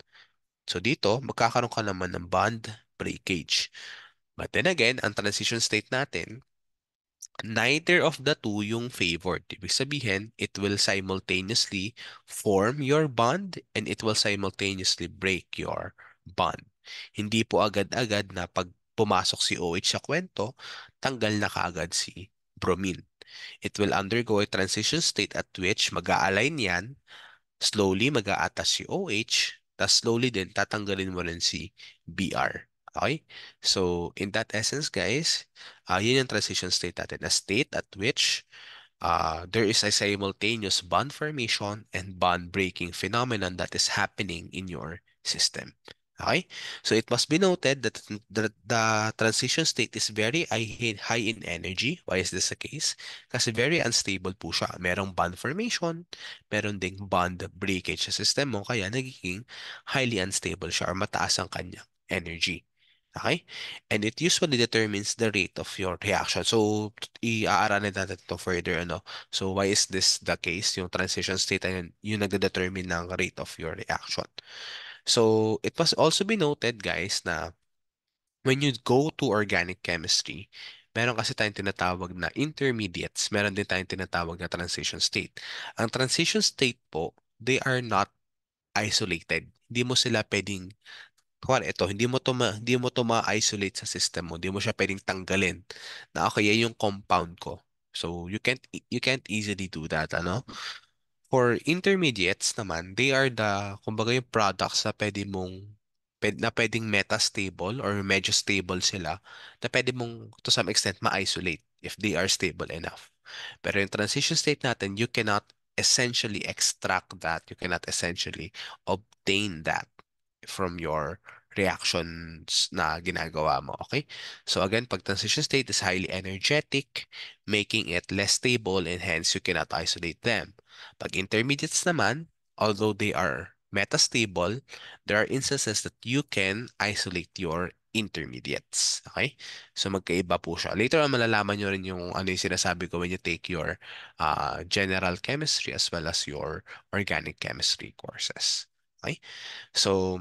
So, dito, magkakaroon ka naman ng bond breakage. But then again, ang transition state natin, neither of the two yung favored. Ibig sabihin, it will simultaneously form your bond and it will simultaneously break your bond. Hindi po agad-agad na pag pumasok si OH sa kwento, tanggal na kaagad si bromine. It will undergo a transition state at which mag-a-align yan, slowly mag-a-attach si OH, tas slowly din tatanggalin mo rin si BR. Okay? So, in that essence, guys, yun yung transition state natin. A state at which there is a simultaneous bond formation and bond breaking phenomenon that is happening in your system. Okay? So it must be noted that the transition state is very high in energy. Why is this the case? Kasi very unstable po siya. Merong bond formation, meron ding bond breakage sa system mo, kaya nagiging highly unstable siya or mataas ang kanyang energy. Okay? And it usually determines the rate of your reaction. So, i-aaralan natin ito further, ano. So, why is this the case? Yung transition state ay yung nagde-determine ng rate of your reaction. So, it must also be noted, guys, na when you go to organic chemistry, meron kasi tayong tinatawag na intermediates, meron din tayong tinatawag na transition state. Ang transition state po, they are not isolated. Hindi mo sila pwedeng ito, hindi mo to ma-isolate sa system mo. Hindi mo siya pwedeng tanggalin na okay, yan yung compound ko. So you can't easily do that, ano? For intermediates naman, they are kumbaga yung products na pwedeng metastable or medyo stable sila na pwede mong to some extent ma-isolate if they are stable enough. Pero yung transition state natin, you cannot essentially extract that. You cannot essentially obtain that from your reactions na ginagawa mo. Okay? So again, pag transition state is highly energetic, making it less stable and hence you cannot isolate them. Pag intermediates naman, although they are metastable, there are instances that you can isolate your intermediates. Okay? So magkaiba po siya. Later on, malalaman nyo rin yung ano yung sinasabi ko when you take your general chemistry as well as your organic chemistry courses. Okay? So,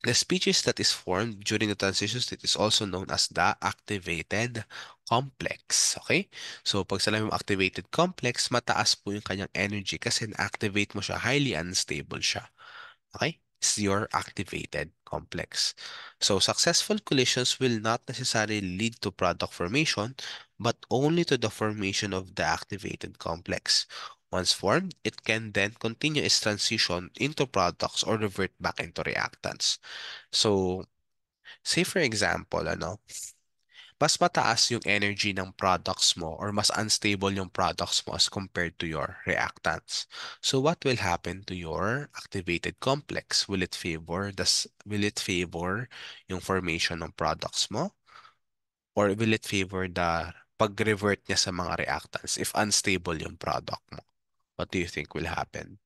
the species that is formed during the transition state is also known as the activated complex. Okay? So, pag sinabi mo activated complex, mataas po yung kanyang energy kasi na-activate mo siya, highly unstable siya. Okay? It's your activated complex. So, successful collisions will not necessarily lead to product formation, but only to the formation of the activated complex. Once formed, it can then continue its transition into products or revert back into reactants. So, say for example, mas mataas yung energy ng products mo or mas unstable yung products mo as compared to your reactants. So what will happen to your activated complex? Will it favor yung formation ng products mo or will it favor the pag-revert niya sa mga reactants if unstable yung product mo? What do you think will happen?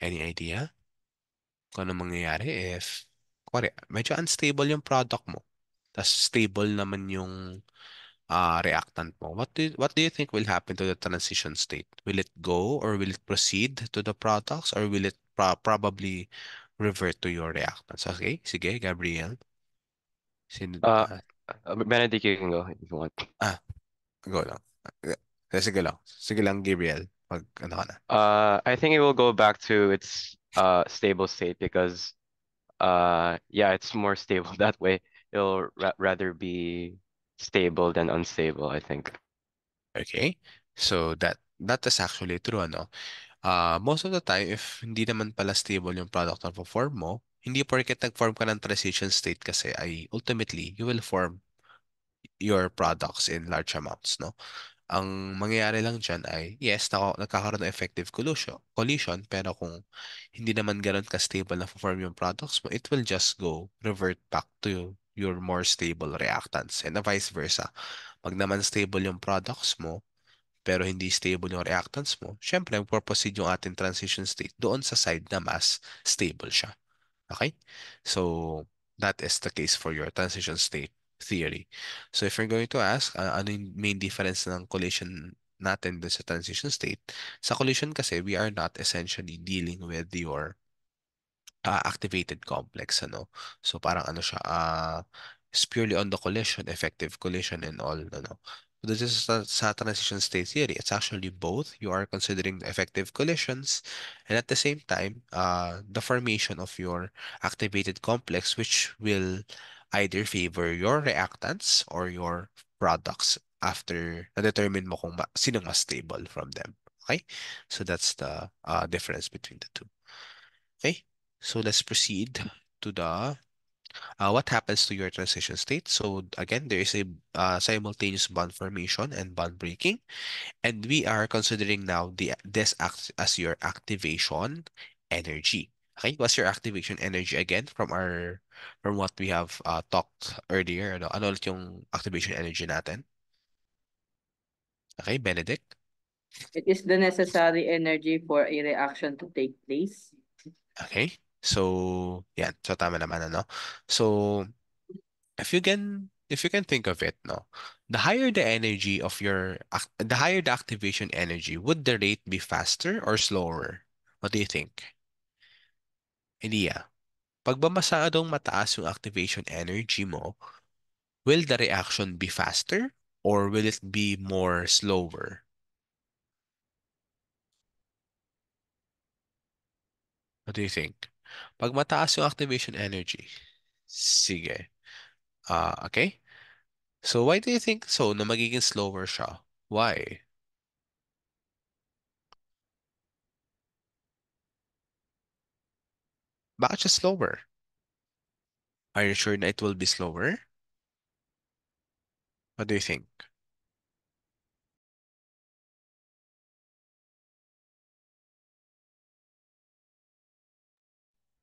Any idea? Kung ano mangyayari if medyo unstable yung product mo, tas stable naman yung reactant mo. What do you think will happen to the transition state? Will it go or will it proceed to the products or will it probably revert to your reactants. Okay? Sige, Gabriel. Sin Uh, Benedict, you can go if you want. ah, go lang. Sige lang. Sige lang, Gabriel. Pag ano ka na. I think it will go back to its stable state because yeah, it's more stable that way. It'll rather be stable than unstable, I think. Okay? So that is actually true, ano? Most of the time, if hindi naman pala stable yung product na form mo, hindi porket nag-form ka ng transition state kasi ay ultimately, you will form your products in large amounts, no? Ang mangyayari lang dyan ay, yes, nagkakaroon ng effective collision, pero kung hindi naman ganun ka-stable na form yung products mo, it will just revert back to your more stable reactants and vice versa. Pag naman stable yung products mo, pero hindi stable yung reactants mo, syempre, magpo-proceed yung ating transition state doon sa side na mas stable siya. Okay? So, that is the case for your transition state theory. So, if you're going to ask, ano yung main difference ng collision natin dun sa transition state? Sa collision kasi, we are not essentially dealing with your activated complex, ano. So parang ano siya, it's purely on the collision, effective collision and all, ano. This is sa transition state theory. It's actually both. You are considering the effective collisions and at the same time, the formation of your activated complex, which will either favor your reactants or your products after na-determine mo kung sino mas stable from them. Okay? So that's the difference between the two. Okay, so let's proceed to the what happens to your transition state. So again, there is a simultaneous bond formation and bond breaking, and we are considering now this acts as your activation energy. Okay, what's your activation energy again from what we have talked earlier? Ano ulit yung activation energy natin? Okay, Benedict. It is the necessary energy for a reaction to take place. Okay, so yan, so tama naman ano. So if you can think of it, no, the higher the energy of the higher the activation energy, would the rate be faster or slower? What do you think? Idea. Pag ba masyadong mataas yung activation energy mo, will the reaction be faster or will it be more slower? What do you think? Pag mataas yung activation energy, sige. Okay. So why do you think so na magiging slower siya? Why? Bakit siya slower? Are you sure na it will be slower? What do you think?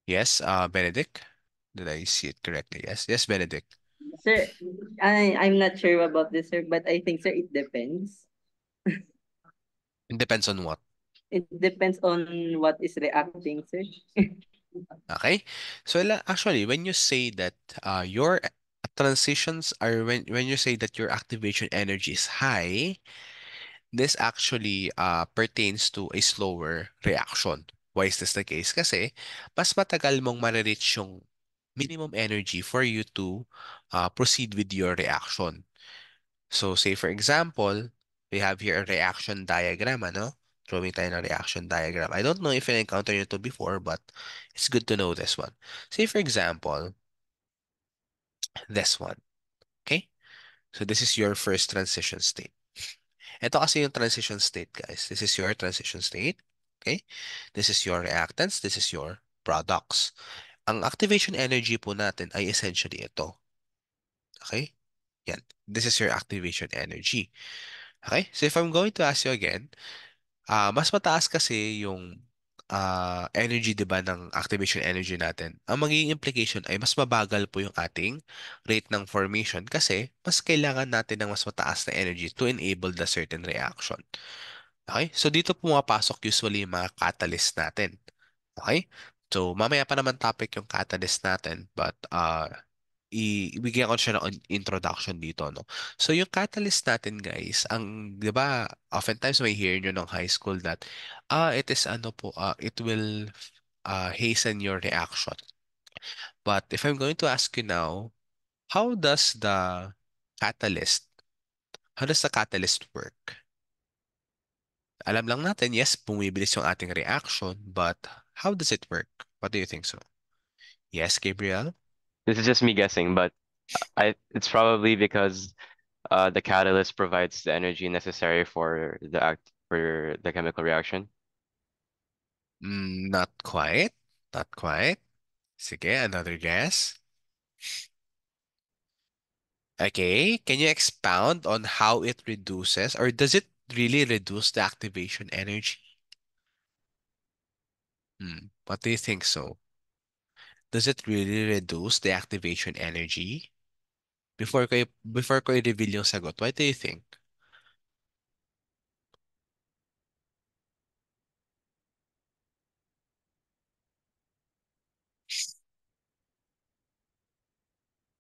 Yes, Benedict? Did I see it correctly? Yes, yes, Benedict. Sir, I'm not sure about this, sir, but I think, sir, it depends. It depends on what. It depends on what is reacting, sir. Okay? So actually, when you say that your transitions are when you say that your activation energy is high, this actually pertains to a slower reaction. Why is this the case? Kasi mas matagal mong ma-reach yung minimum energy for you to proceed with your reaction. So say for example, we have here a reaction diagram, ano? Drawing tayo ng reaction diagram. I don't know if I encountered it before, but it's good to know this one. Say for example, this one. Okay? So this is your first transition state. Ito kasi yung transition state, guys. This is your transition state. Okay? This is your reactants. This is your products. Ang activation energy po natin ay essentially ito. Okay? Yan. This is your activation energy. Okay? So if I'm going to ask you again, mas mataas kasi yung energy, 'di ba, ng activation energy natin. Ang magiging implication ay mas mabagal po yung ating rate ng formation kasi mas kailangan natin ng mas mataas na energy to enable the certain reaction. Okay? So dito pumapasok usually yung mga catalyst natin. Okay? So mamaya pa naman topic yung catalyst natin, but ibigyan ko siya ng introduction dito, no? So, yung catalyst natin, guys, di ba, oftentimes may hear nyo ng high school that, it is ano po, it will hasten your reaction. But if I'm going to ask you now, how does the catalyst, how does the catalyst work? Alam lang natin, yes, bumibilis yung ating reaction, but how does it work? What do you think so? Yes, Gabriel? This is just me guessing, but it's probably because the catalyst provides the energy necessary for the chemical reaction. Not quite. Not quite. Sige, another guess. Okay, can you expound on how it reduces, or does it really reduce the activation energy? What do you think so? Does it really reduce the activation energy? Before ko i-reveal yung sagot, what do you think?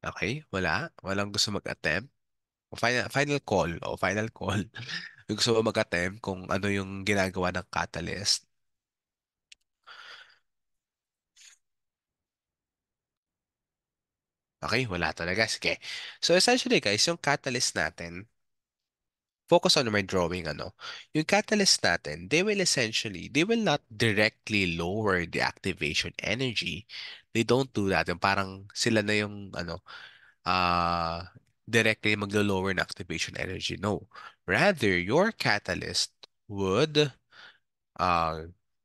Okay, wala. Walang gusto mag-attempt. Final call. O, final call. Yung gusto mo mag-attempt kung ano yung ginagawa ng catalyst. Okay, wala talaga. Sige. So essentially guys, yung catalyst natin, focus on my drawing, ano. Yung catalyst natin, they will not directly lower the activation energy. They don't do that. Yung parang sila na yung, directly maglo-lower ng activation energy. No. Rather, your catalyst would uh,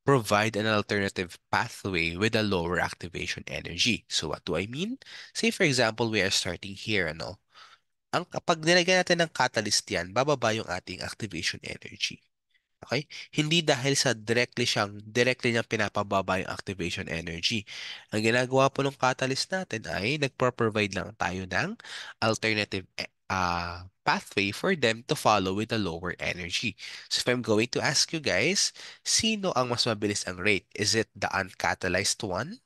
provide an alternative pathway with a lower activation energy. So what do I mean? Say for example, we are starting here, ano? Kapag nilagyan natin ng catalyst yan, bababa yung ating activation energy. Okay? Hindi dahil sa directly niyang pinapababa yung activation energy. Ang ginagawa po ng catalyst natin ay nagpro-provide lang tayo ng alternative pathway for them to follow with a lower energy. So if I'm going to ask you guys, sino ang mas mabilis ang rate? Is it the uncatalyzed one?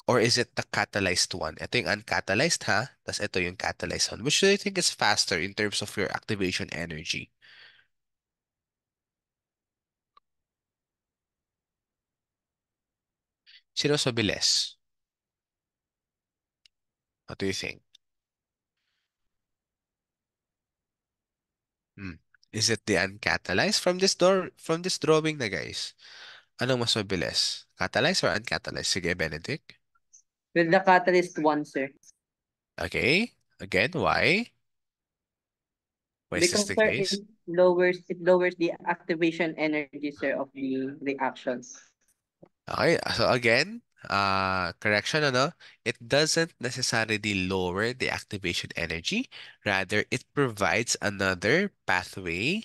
Or is it the catalyzed one? Ito yung uncatalyzed ha, tapos ito yung catalyzed one. Which do you think is faster in terms of your activation energy? Sino mas mabilis? What do you think? Hmm. Is it the uncatalyzed? From this drawing na guys, anong mas mabilis? Catalyzed or uncatalyzed? Sige, Benedict. With the catalyst one, sir. Okay. Again, why? Why is this Because the sir, case? it lowers the activation energy, sir, of the reactions. Okay, so again, correction, ano? It doesn't necessarily lower the activation energy. Rather, it provides another pathway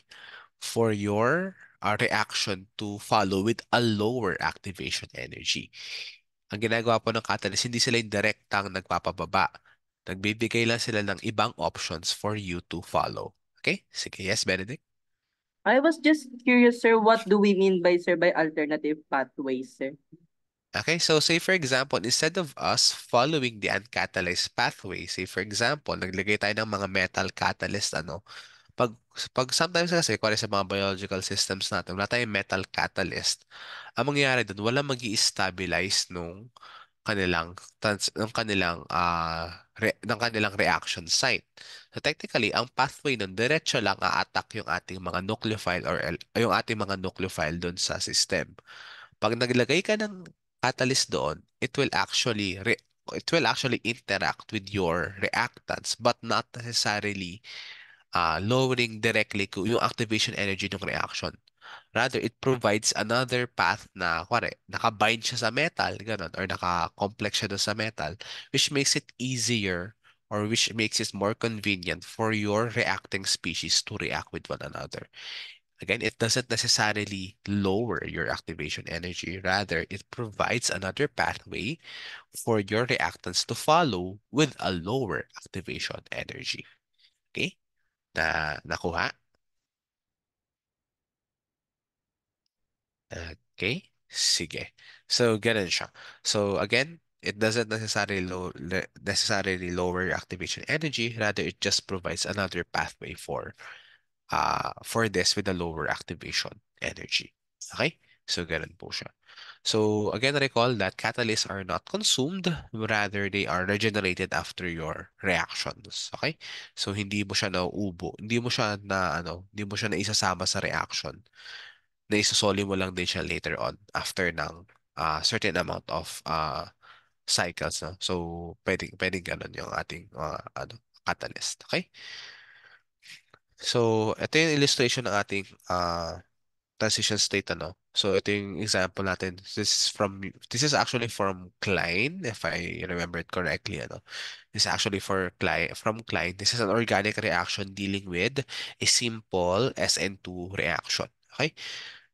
for your reaction to follow with a lower activation energy. Ang ginagawa po ng catalyst, hindi sila yung direktang nagpapababa. Nagbibigay lang sila ng ibang options for you to follow. Okay? Sige, yes, Benedict? I was just curious, sir, what do we mean by, sir, by alternative pathways, sir? Okay, so say for example, instead of us following the uncatalyzed pathway, say for example, naglagay tayo ng mga metal catalyst, ano, pag, pag sometimes kasi, kuwari sa mga biological systems natin, wala tayong metal catalyst, ang mangyayari doon, wala magi-stabilize nung ng kanilang reaction site. So technically, ang pathway nun diretso lang a-attack yung ating mga nucleophile yung ating mga nucleophile doon sa system. Pag naglagay ka ng catalyst doon, it will actually interact with your reactants but not necessarily lowering directly yung activation energy ng reaction. Rather, it provides another path na, kuwari, nakabind siya sa metal, ganun, or naka-complex siya doon sa metal, which makes it easier or which makes it more convenient for your reacting species to react with one another. Again, it doesn't necessarily lower your activation energy. Rather, it provides another pathway for your reactants to follow with a lower activation energy. Okay? Nakuha? Okay? Sige. So, ganun siya. So, again, it doesn't necessarily lower your activation energy. Rather, it just provides another pathway for this with a lower activation energy. Okay? So, ganun po siya. So, again, recall that catalysts are not consumed, rather they are regenerated after your reactions. Okay? So, hindi mo siya nauubo. Hindi mo siya hindi mo siya naisasama sa reaction. Naisosoli mo lang din siya later on after ng certain amount of cycles. No? So, pwedeng ganun yung ating catalyst. Okay? So, ito yung illustration ng ating transition state So ito yung example natin. This is actually from Klein, if I remember it correctly This is actually from Klein. This is an organic reaction dealing with a simple SN2 reaction. Okay?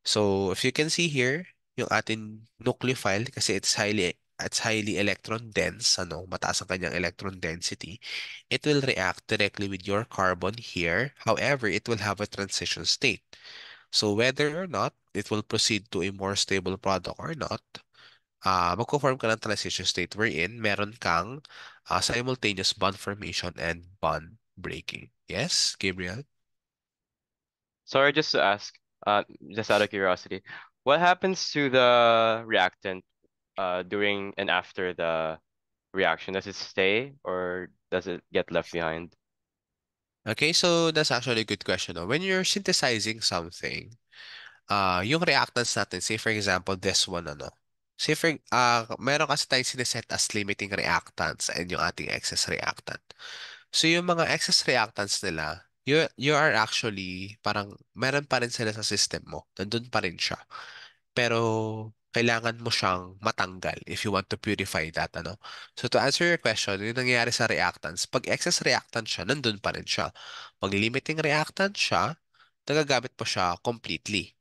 So if you can see here, yung ating nucleophile kasi it's highly electron dense, mataas ang kanyang electron density. It will react directly with your carbon here. However, it will have a transition state. So whether or not it will proceed to a more stable product or not, magko-form ka ng transition state wherein meron kang simultaneous bond formation and bond breaking. Yes, Gabriel? Sorry, just to ask, just out of curiosity, what happens to the reactant during and after the reaction? Does it stay or does it get left behind? Okay, so that's actually a good question. When you're synthesizing something, yung reactants natin, say for example, this one, Say for, meron kasi tayong sineset as limiting reactants and yung ating excess reactant. So yung mga excess reactants nila, you are actually, parang, meron pa rin sila sa system mo. Nandun pa rin siya. Pero, kailangan mo siyang matanggal if you want to purify that, So to answer your question, yung nangyayari sa reactants, pag excess reactant siya, nandun pa rin siya. Pag limiting reactant siya, nagagamit mo siya completely.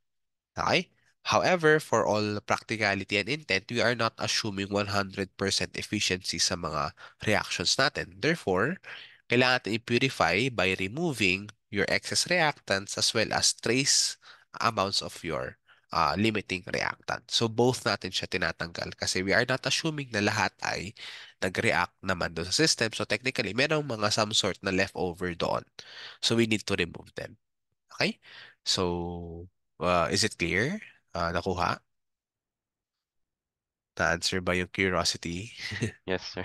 Okay? However, for all practicality and intent, we are not assuming 100% efficiency sa mga reactions natin. Therefore, kailangan natin i-purify by removing your excess reactants as well as trace amounts of your limiting reactant. So, both natin siya tinatanggal kasi we are not assuming na lahat ay nag-react naman doon sa system. So, technically, merong mga some sort na leftover doon. So, we need to remove them. Okay? So, is it clear? Nakuha? Na-answer ba yung curiosity? Yes, sir.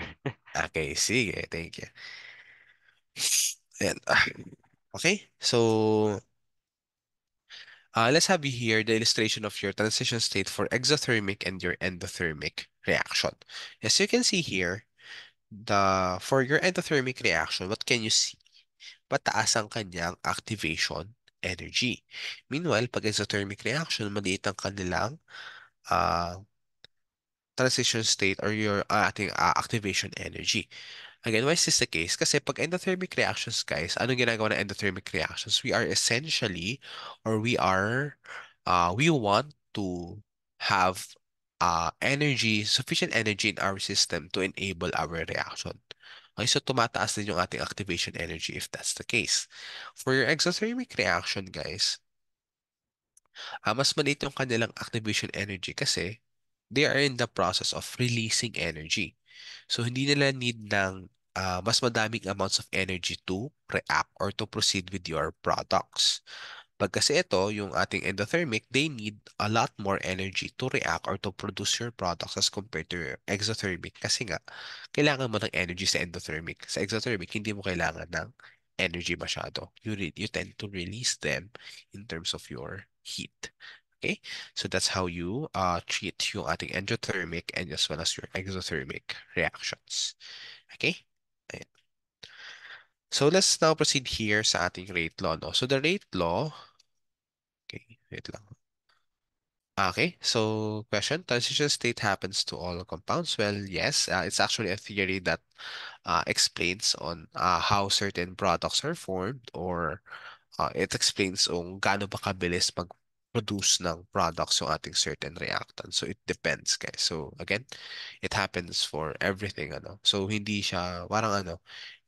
Okay, sige. Thank you. Ayan. Okay, so let's have you here the illustration of your transition state for exothermic and your endothermic reaction. As you can see here, for your endothermic reaction, what can you see? Mataas ang kanyang activation energy. Meanwhile, pag exothermic reaction, maliit ang kanilang uh, transition state or your ating activation energy. Again, why is this the case? Kasi pag endothermic reactions, guys, anong ginagawa ng endothermic reactions? We are essentially, or we want to have sufficient energy in our system to enable our reaction. Okay, so tumataas din yung ating activation energy if that's the case. For your exothermic reaction, guys, mas maliit yung kanilang activation energy kasi they are in the process of releasing energy. So, hindi nila need ng mas madaming amounts of energy to react or to proceed with your products. Pag kasi ito, yung ating endothermic, they need a lot more energy to react or to produce your products as compared to your exothermic. Kasi nga, kailangan mo ng energy sa endothermic. Sa exothermic, hindi mo kailangan ng energy masyado. You tend to release them in terms of your heat. Okay? So that's how you treat yung ating endothermic and as well as your exothermic reactions. Okay? Ayan. So let's now proceed here sa ating rate law. No? So the rate law, okay, wait lang. Okay, so question, transition state happens to all compounds? Well, yes, it's actually a theory that explains on how certain products are formed or it explains kung gaano ba kabilis mag-produce ng products yung ating certain reactant. So, it depends, guys. So, again, it happens for everything, So, hindi siya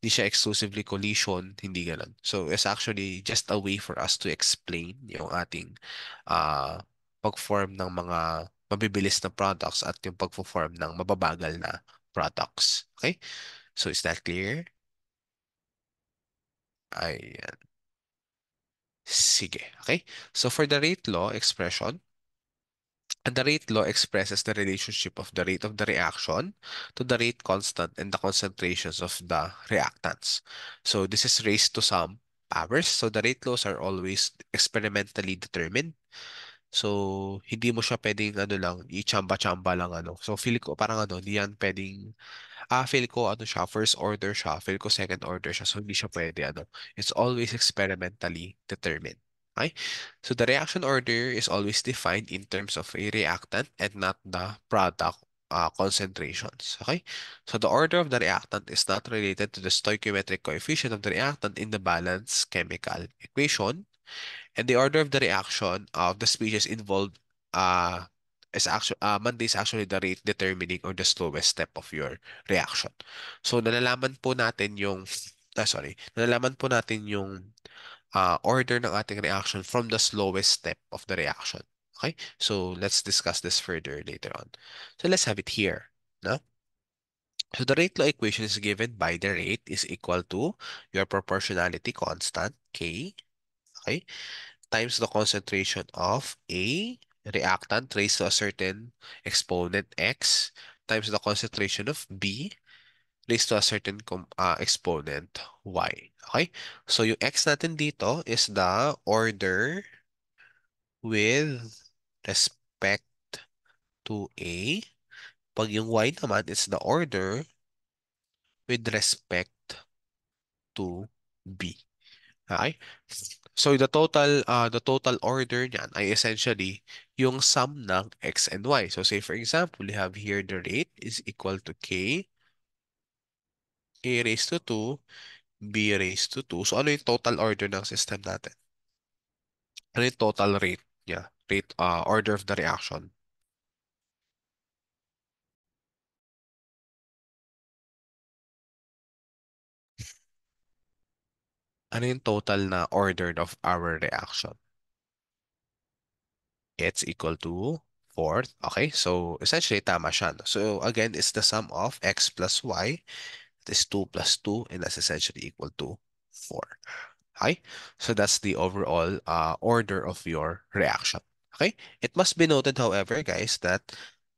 exclusively collision, hindi ganun. So, it's actually just a way for us to explain yung ating uh, pag-form ng mga mabibilis na products at yung pag-form ng mababagal na products. Okay? So, is that clear? Ayan. Sige. Okay? So, for the rate law expression, And the rate law expresses the relationship of the rate of the reaction to the rate constant and the concentrations of the reactants. So this is raised to some powers. So the rate laws are always experimentally determined. So, hindi mo siya pwedeng ano lang, i-chamba-chamba lang ano. So, feel ko parang ano, hindi yan pwedeng, feel ko ano siya, first order siya, feel ko second order siya. So, hindi siya pwede ano. It's always experimentally determined. Okay? So, the reaction order is always defined in terms of a reactant and not the product concentrations. Okay? So, the order of the reactant is not related to the stoichiometric coefficient of the reactant in the balanced chemical equation, and the order of the reaction of the species involved uh, Monday is actually the rate determining or the slowest step of your reaction. So nalalaman po natin yung nalalaman po natin yung order ng ating reaction from the slowest step of the reaction. Okay? So let's discuss this further later on. So let's have it here. No? So the rate law equation is given by the rate is equal to your proportionality constant, K, okay, times the concentration of A reactant raised to a certain exponent X times the concentration of B raised to a certain exponent Y. Okay? So yung X natin dito is the order with respect to A. Pag yung Y naman is the order with respect to B. Okay? So the total order niyan ay essentially yung sum ng x and y. So say for example, we have here the rate is equal to k, a raised to 2, b raised to 2. So ano yung total order ng system natin? Ano yung total rate niya? Order of the reaction. Ano yung total na order of our reaction? It's equal to 4. Okay, so essentially tama siya. No? So again, it's the sum of x plus y. It is 2 plus 2, and that's essentially equal to 4. Okay, so that's the overall order of your reaction. Okay, it must be noted, however, guys, that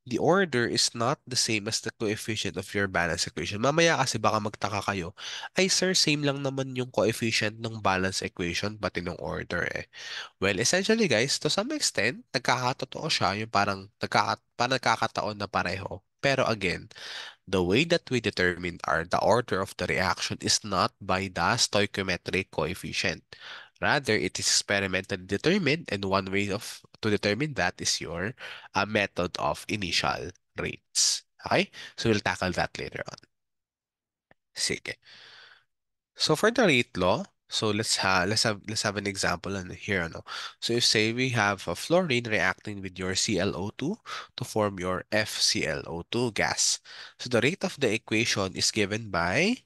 the order is not the same as the coefficient of your balance equation. Mamaya kasi baka magtaka kayo, ay sir, same lang naman yung coefficient ng balance equation pati ng order eh. Well, essentially guys, to some extent, nagkakatotoo siya, yung parang nagkakataon na pareho. Pero again, the way that we determine the order of the reaction is not by the stoichiometric coefficient. Rather, it is experimentally determined, and one way to determine that is your method of initial rates. Okay? So we'll tackle that later on. Sige. So for the rate law, so let's have an example here. Ano? So if say we have a fluorine reacting with your ClO2 to form your FClO2 gas. So the rate of the equation is given by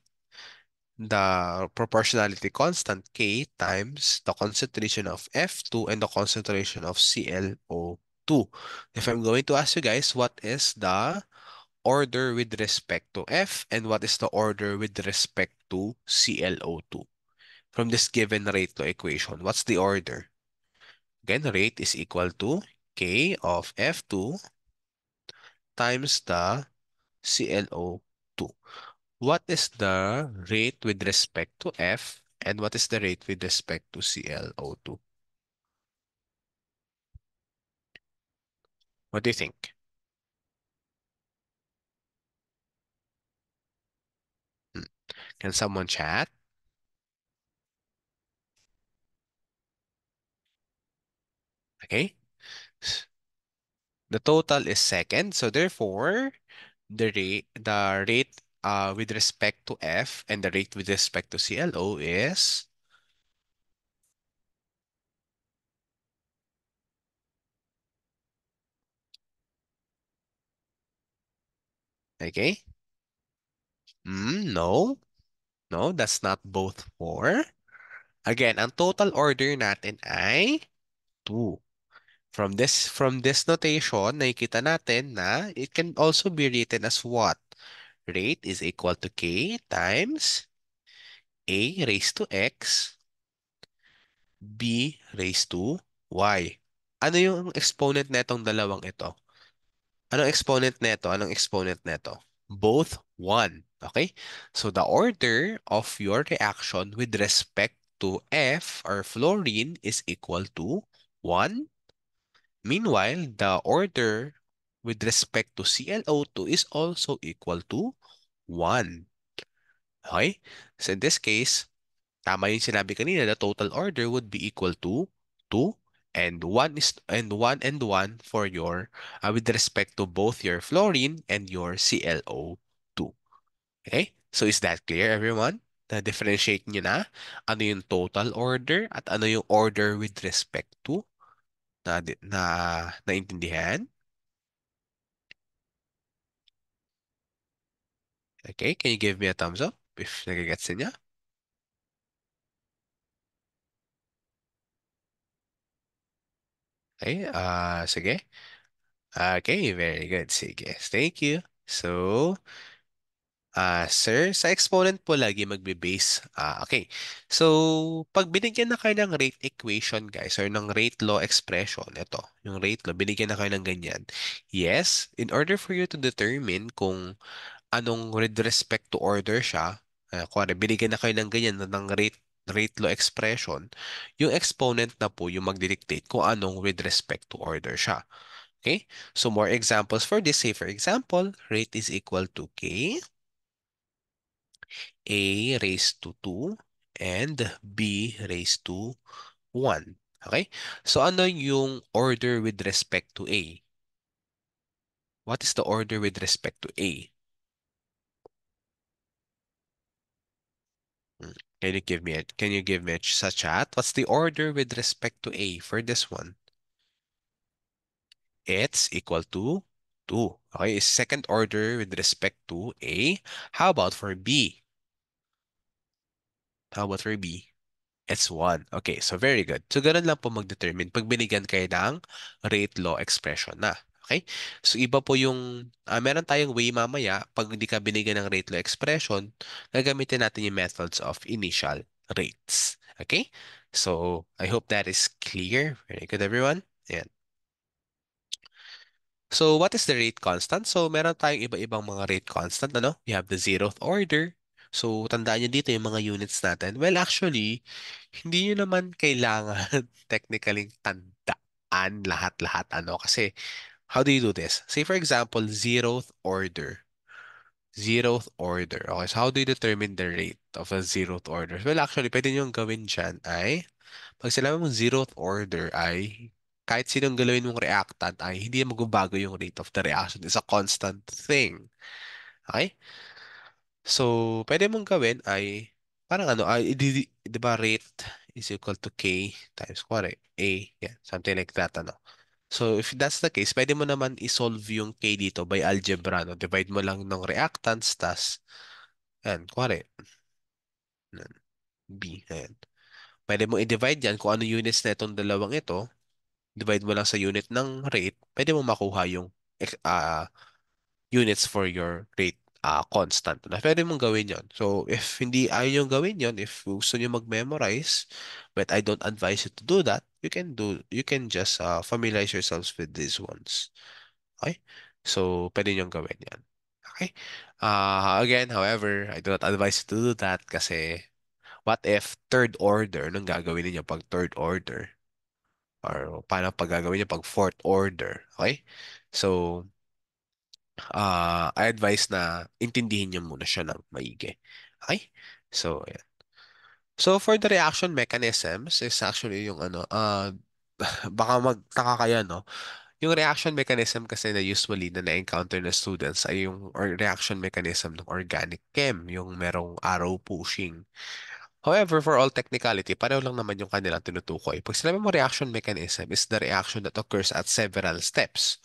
the proportionality constant K times the concentration of F2 and the concentration of ClO2. If I'm going to ask you guys, what is the order with respect to F and what is the order with respect to ClO2? From this given rate law equation, what's the order? Again, rate is equal to K of F2 times the ClO2. What is the rate with respect to F and what is the rate with respect to ClO2? What do you think? Hmm. Can someone chat? Okay. The total is second, so therefore the rate with respect to F and the rate with respect to ClO is okay. No. No, that's not both 4. Again, ang total order natin ay 2. From this notation, nakikita natin na it can also be written as what? Rate is equal to K times A raised to X, B raised to Y. Ano yung exponent netong dalawang ito? Anong exponent neto? Anong exponent neto? Both 1. Okay? So the order of your reaction with respect to F or fluorine is equal to 1. Meanwhile, the order with respect to ClO2 is also equal to 1. Okay? So in this case, tama yung sinabi kanina, the total order would be equal to 2 and 1 for your with respect to both your fluorine and your ClO2. Okay? So is that clear, everyone? Na-differentiate nyo na ano yung total order at ano yung order with respect to naintindihan? Okay, can you give me a thumbs up if nagigets niya? Okay, sige. Okay, very good. Sige, thank you. So, sir, sa exponent po lagi magbe-base. Okay. So, pag binigyan na kayo ng rate equation, guys, or ng rate law expression, ito, yung rate law, binigyan na kayo ng ganyan. Yes, in order for you to determine kung anong with respect to order siya, kuwari, binigyan na kayo ng ganyan ng rate law expression, yung exponent na po yung magdidictate kung anong with respect to order siya. Okay? So, more examples for this. Say, for example, rate is equal to K, A raised to 2, and B raised to 1. Okay? So, ano yung order with respect to A? What is the order with respect to A? Hmm. Can you give me a chat? What's the order with respect to A for this one? It's equal to 2. Okay, is second order with respect to A. How about for B? How about for B? It's 1. Okay, so very good. So, ganun lang po mag-determine pag binigyan kayo ng rate law expression na. Okay? So, iba po yung, meron tayong way mamaya, pag hindi ka binigyan ng rate law expression, gagamitin natin yung methods of initial rates. Okay? So, I hope that is clear. Very good, everyone. Ayan. So, what is the rate constant? So, meron tayong iba-ibang mga rate constant, ano? We have the zeroth order. So, tandaan nyo dito yung mga units natin. Well, actually, hindi nyo naman kailangan technically tandaan lahat-lahat, ano? Kasi, how do you do this? Say, for example, zeroth order. Zeroth order. Okay, so how do you determine the rate of a zeroth order? Well, actually, pwede nyo gawin dyan ay pag sinabi mong zeroth order ay kahit sinong galawin mong reactant ay hindi magbabago yung rate of the reaction. It's a constant thing. Okay? So, pwede mong gawin ay parang ano, di ba rate is equal to K times kuwari A. Yeah, something like that, ano. So, if that's the case, pwede mo naman isolve yung K dito by algebra, no? Divide mo lang ng reactants, tas, yan, kuwari, yan, B, yan. Pwede mo i-divide yan kung ano units na itong dalawang ito, divide mo lang sa unit ng rate, pwede mo makuha yung units for your rate constant. Na pwede mong gawin yon. So, if hindi ayaw yung gawin yon, if gusto nyo mag-memorize, but I don't advise you to do that, you can just familiarize yourselves with these ones. Okay? So, pwede nyo gawin yan. Okay? Again, however, I do not advise you to do that kasi what if third order, nung gagawin niyo pag third order? Or paano pag gagawin niyo pag fourth order? Okay? So, I advise na intindihin niyo muna siya ng maigi. Okay? So, ayan. So, for the reaction mechanisms is actually yung ano, baka magtaka kaya, no? Yung reaction mechanism kasi na usually na na-encounter na students ay yung reaction mechanism ng organic chem, yung merong arrow pushing. However, for all technicality, pareho lang naman yung kanilang tinutukoy. Pag sinabi mo reaction mechanism is the reaction that occurs at several steps.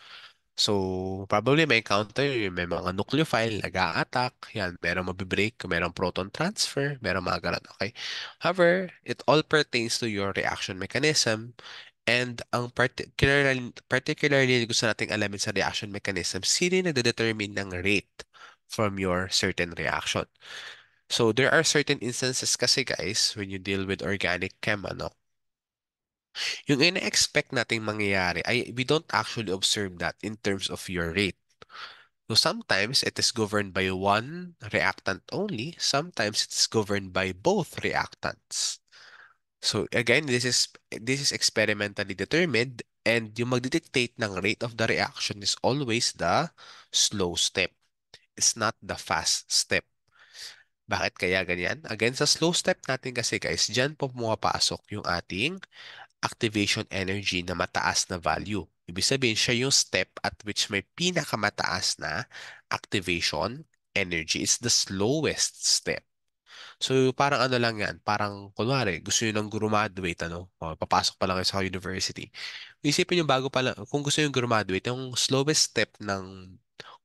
So, probably may encounter yung may mga nucleophile nag-a-attack, yan, merong mabibreak, merong proton transfer, merong mga ganun, okay? However, it all pertains to your reaction mechanism and ang particularly gusto nating alamin sa reaction mechanism, sino yung nagde-determine ng rate from your certain reaction. So, there are certain instances kasi guys, when you deal with organic chem, ano, Yung ina-expect nating mangyayari ay we don't actually observe that in terms of your rate. So sometimes it is governed by one reactant only, sometimes it's governed by both reactants. So again, this is experimentally determined and yung magdidictate ng rate of the reaction is always the slow step. It's not the fast step. Bakit kaya ganyan? Again, sa slow step natin kasi guys, dyan po pumapasok yung ating activation energy na mataas na value. Ibig sabihin, siya yung step at which may pinakamataas na activation energy. It's the slowest step. So, parang ano lang yan, parang kunwari, gusto nyo nang graduate, papasok pa lang kayo sa university. Isipin nyo bago pa lang, kung gusto nyo graduate, yung slowest step ng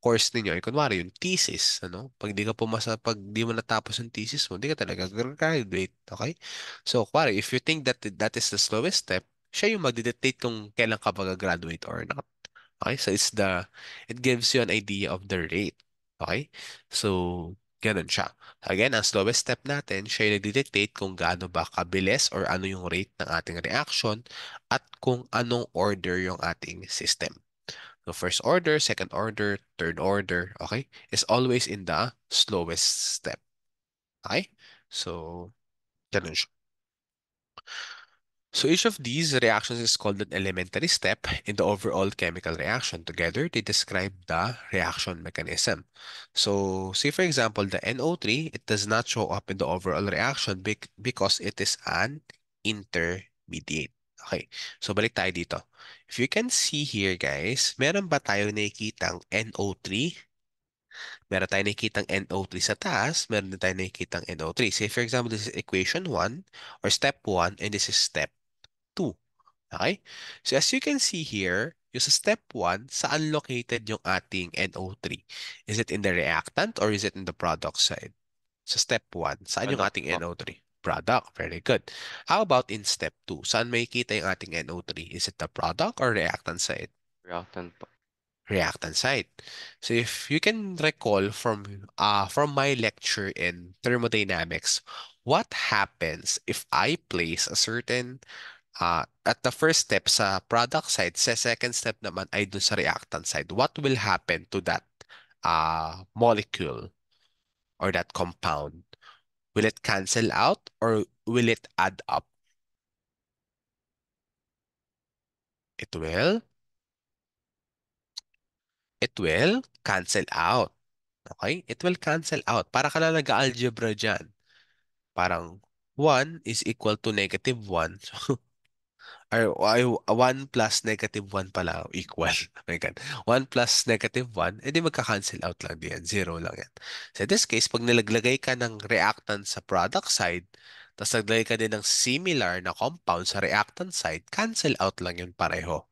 course ninyo ay kunwari yung thesis, pag di mo natapos yung thesis mo, hindi ka talaga graduate, okay? So, kunwari, if you think that that is the slowest step, siya yung magdidictate kung kailan ka mag-graduate or not. Okay? So, it gives you an idea of the rate. Okay? So, ganun siya. Again, ang slowest step natin, siya yung nagdidictate kung gaano ba kabilis or ano yung rate ng ating reaction at kung anong order yung ating system. So, first order, second order, third order, okay, is always in the slowest step. Okay? So, ganun siya. So each of these reactions is called an elementary step in the overall chemical reaction. Together, they describe the reaction mechanism. So say for example, the NO3, it does not show up in the overall reaction because it is an intermediate. Okay, so balik tayo dito. If you can see here guys, meron ba tayo nakikitang NO3? Meron tayong nakikitang NO3 sa taas, meron din tayong nakikitang NO3. Say for example, this is equation 1 or step 1 and this is step 2. Okay? So as you can see here, yung sa step 1, saan located yung ating NO3? Is it in the reactant or is it in the product side? Sa step 1, saan yung Product ating po. NO3? Product. Very good. How about in step 2? Saan makikita yung ating NO3? Is it the product or reactant side? Reactant po. Reactant side. So if you can recall from my lecture in thermodynamics, what happens if I place a certain at the first step sa product side, sa second step naman ay dun sa reactant side, what will happen to that molecule or that compound? Will it cancel out or will it add up? It will. It will cancel out. Okay? It will cancel out. Para ka na nag-algebra dyan. Parang 1 is equal to negative 1. Ay, 1 plus negative 1 pala equal. Oh my God. 1 plus negative 1, edi magka-cancel out lang din yan. Zero lang yan. So in this case, pag nilaglagay ka ng reactant sa product side, tapos naglagay ka din ng similar na compound sa reactant side, cancel out lang yun pareho.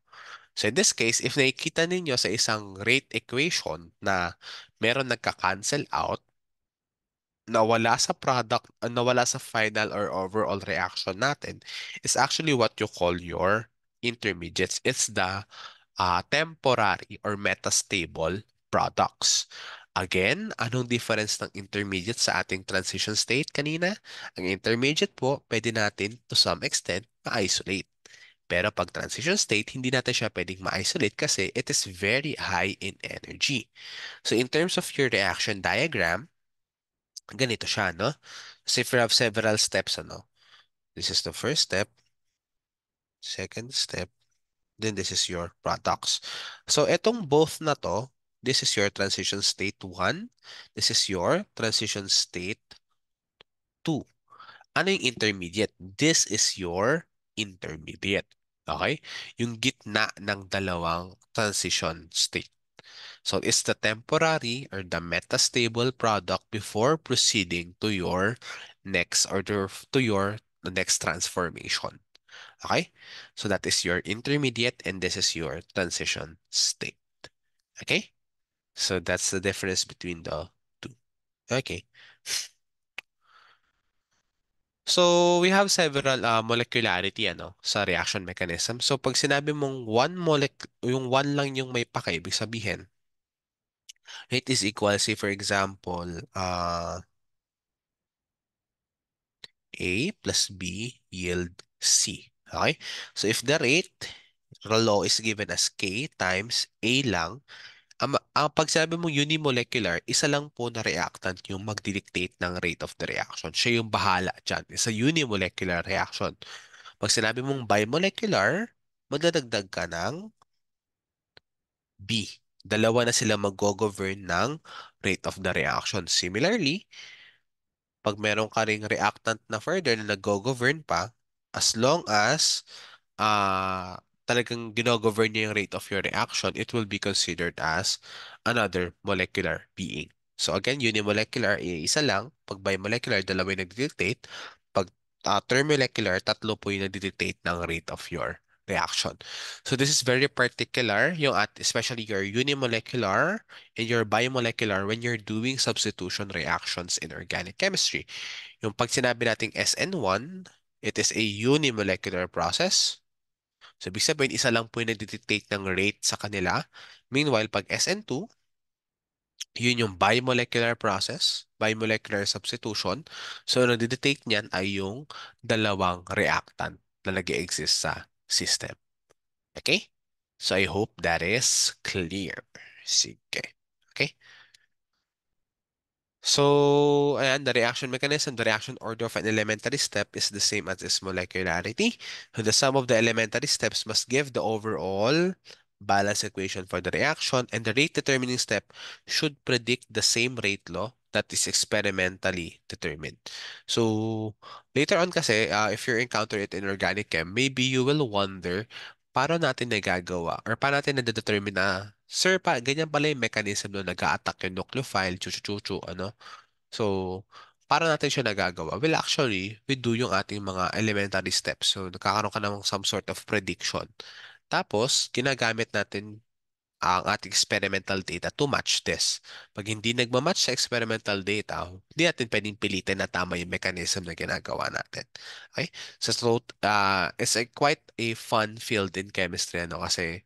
So in this case, if nakikita ninyo sa isang rate equation na meron nagka-cancel out, nawala sa final or overall reaction natin is actually what you call your intermediates. It's the temporary or metastable products. Again, anong difference ng intermediate sa ating transition state kanina? Ang intermediate po, pwede natin to some extent ma-isolate. Pero pag transition state, hindi natin siya pwedeng ma-isolate kasi it is very high in energy. So in terms of your reaction diagram, ganito siya, no? So if you have several steps, this is the first step, second step, then this is your products. So etong both na to, this is your transition state 1, this is your transition state 2. Ano yung intermediate? This is your intermediate. Okay? Yung gitna ng dalawang transition state. So it's the temporary or the metastable product before proceeding to your next or to your the next transformation. Okay? So that is your intermediate and this is your transition state. Okay? So that's the difference between the two. Okay. So we have several molecularity sa reaction mechanism. So pag sinabi mong yung one lang yung may paka, ibig sabihin, it is equal, say for example, A plus B yield C. Okay? So if the rate law is given as K times A lang, pag sinabi mo unimolecular, isa lang po na reactant yung magdidictate ng rate of the reaction. Siya yung bahala dyan. It's a unimolecular reaction. Pag sinabi mong bimolecular, magdadagdag ka ng B. Dalawa na sila mag-govern ng rate of the reaction. Similarly, pag meron ka ring reactant na further na nag-govern pa, as long as talagang ginogovern niya yung rate of your reaction, it will be considered as another molecular being. So again, unimolecular, isa lang. Pag bimolecular, dalawa yung nagdidictate. Pag thermolecular, tatlo po yung nagdidictate ng rate of your reaction. So this is very particular, yung especially your unimolecular and your bimolecular when you're doing substitution reactions in organic chemistry. Yung pag sinabi nating SN1, it is a unimolecular process. So, ibig sabihin, isa lang po yung nagdidictate ng rate sa kanila. Meanwhile, pag SN2, yun yung bimolecular process, bimolecular substitution. So, ang nagdidictate niyan ay yung dalawang reactant na nag-exist sa system. Okay? So, I hope that is clear. Sige. Okay? So, ayan, the reaction mechanism, the reaction order of an elementary step is the same as its molecularity. So the sum of the elementary steps must give the overall balance equation for the reaction, and the rate determining step should predict the same rate law that is experimentally determined. So, later on kasi, if you encounter it in organic chem, maybe you will wonder, paano natin nagagawa or paano natin nade-determine na, sir, ganyan pala yung mechanism na nag-a-attack yung nucleophile, chuchu-chuchu, ano? So, para natin siya nagagawa? Well, actually, we do yung ating mga elementary steps. So, nagkakaroon ka ng some sort of prediction. Tapos, ginagamit natin ang ating experimental data to match this. Pag hindi nagmamatch sa experimental data, hindi natin pwedeng pilitin na tama yung mechanism na ginagawa natin. Okay? So, it's quite a fun field in chemistry, ano, kasi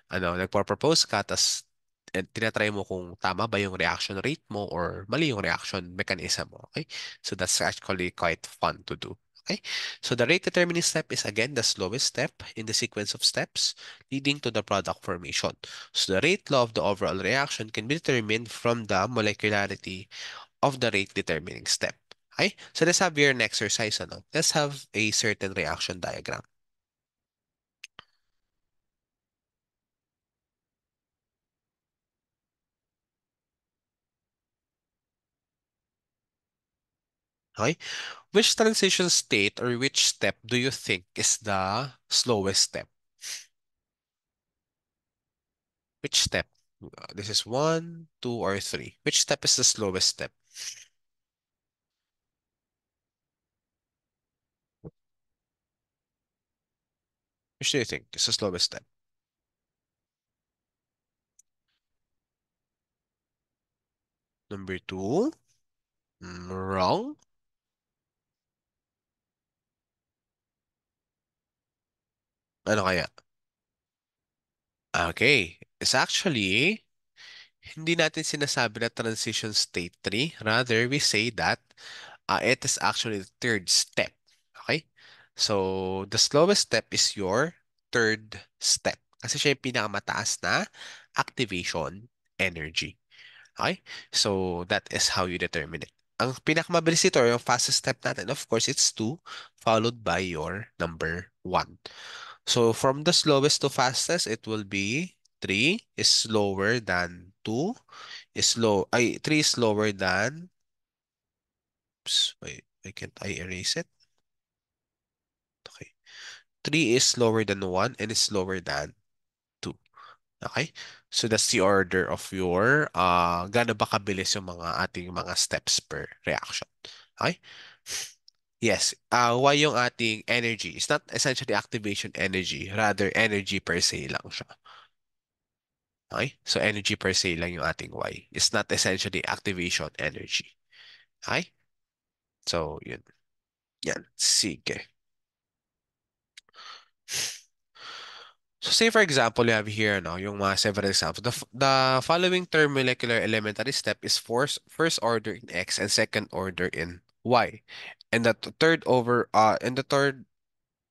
nagpo-propose ka, tas tinatry mo kung tama ba yung reaction rate mo or mali yung reaction mechanism mo. Okay? So that's actually quite fun to do. Okay? So the rate determining step is again the slowest step in the sequence of steps leading to the product formation. So the rate law of the overall reaction can be determined from the molecularity of the rate determining step. Okay? So let's have here an exercise. Ano? Let's have a certain reaction diagram. Okay? Which transition state or which step do you think is the slowest step? Which step? This is one, two, or three. Which step is the slowest step? Which do you think is the slowest step? Number two. Wrong. Ano kaya? Okay. It's actually, hindi natin sinasabi na transition state 3. Rather, we say that it is actually the third step. Okay? So, the slowest step is your third step. Kasi siya yung pinakamataas na activation energy. Okay? So, that is how you determine it. Ang pinakamabilis ito, or yung fastest step natin, of course, it's 2, followed by your number 1. So, from the slowest to fastest, it will be 3 is slower than 2, 3 is slower than, oops, wait, why can't I erase it? Okay. 3 is slower than 1 and is slower than 2. Okay? So that's the order of your gaano ba kabilis yung ating mga steps per reaction. Okay? Yes. Why yung ating energy? It's not essentially activation energy, rather energy per se lang siya. Okay? So energy per se lang yung ating Y. It's not essentially activation energy. Okay? So, yun. Yan. Sige. So say for example, you have here yung mga several examples. The following thermomolecular elementary step is first order in X and second order in Y. And the third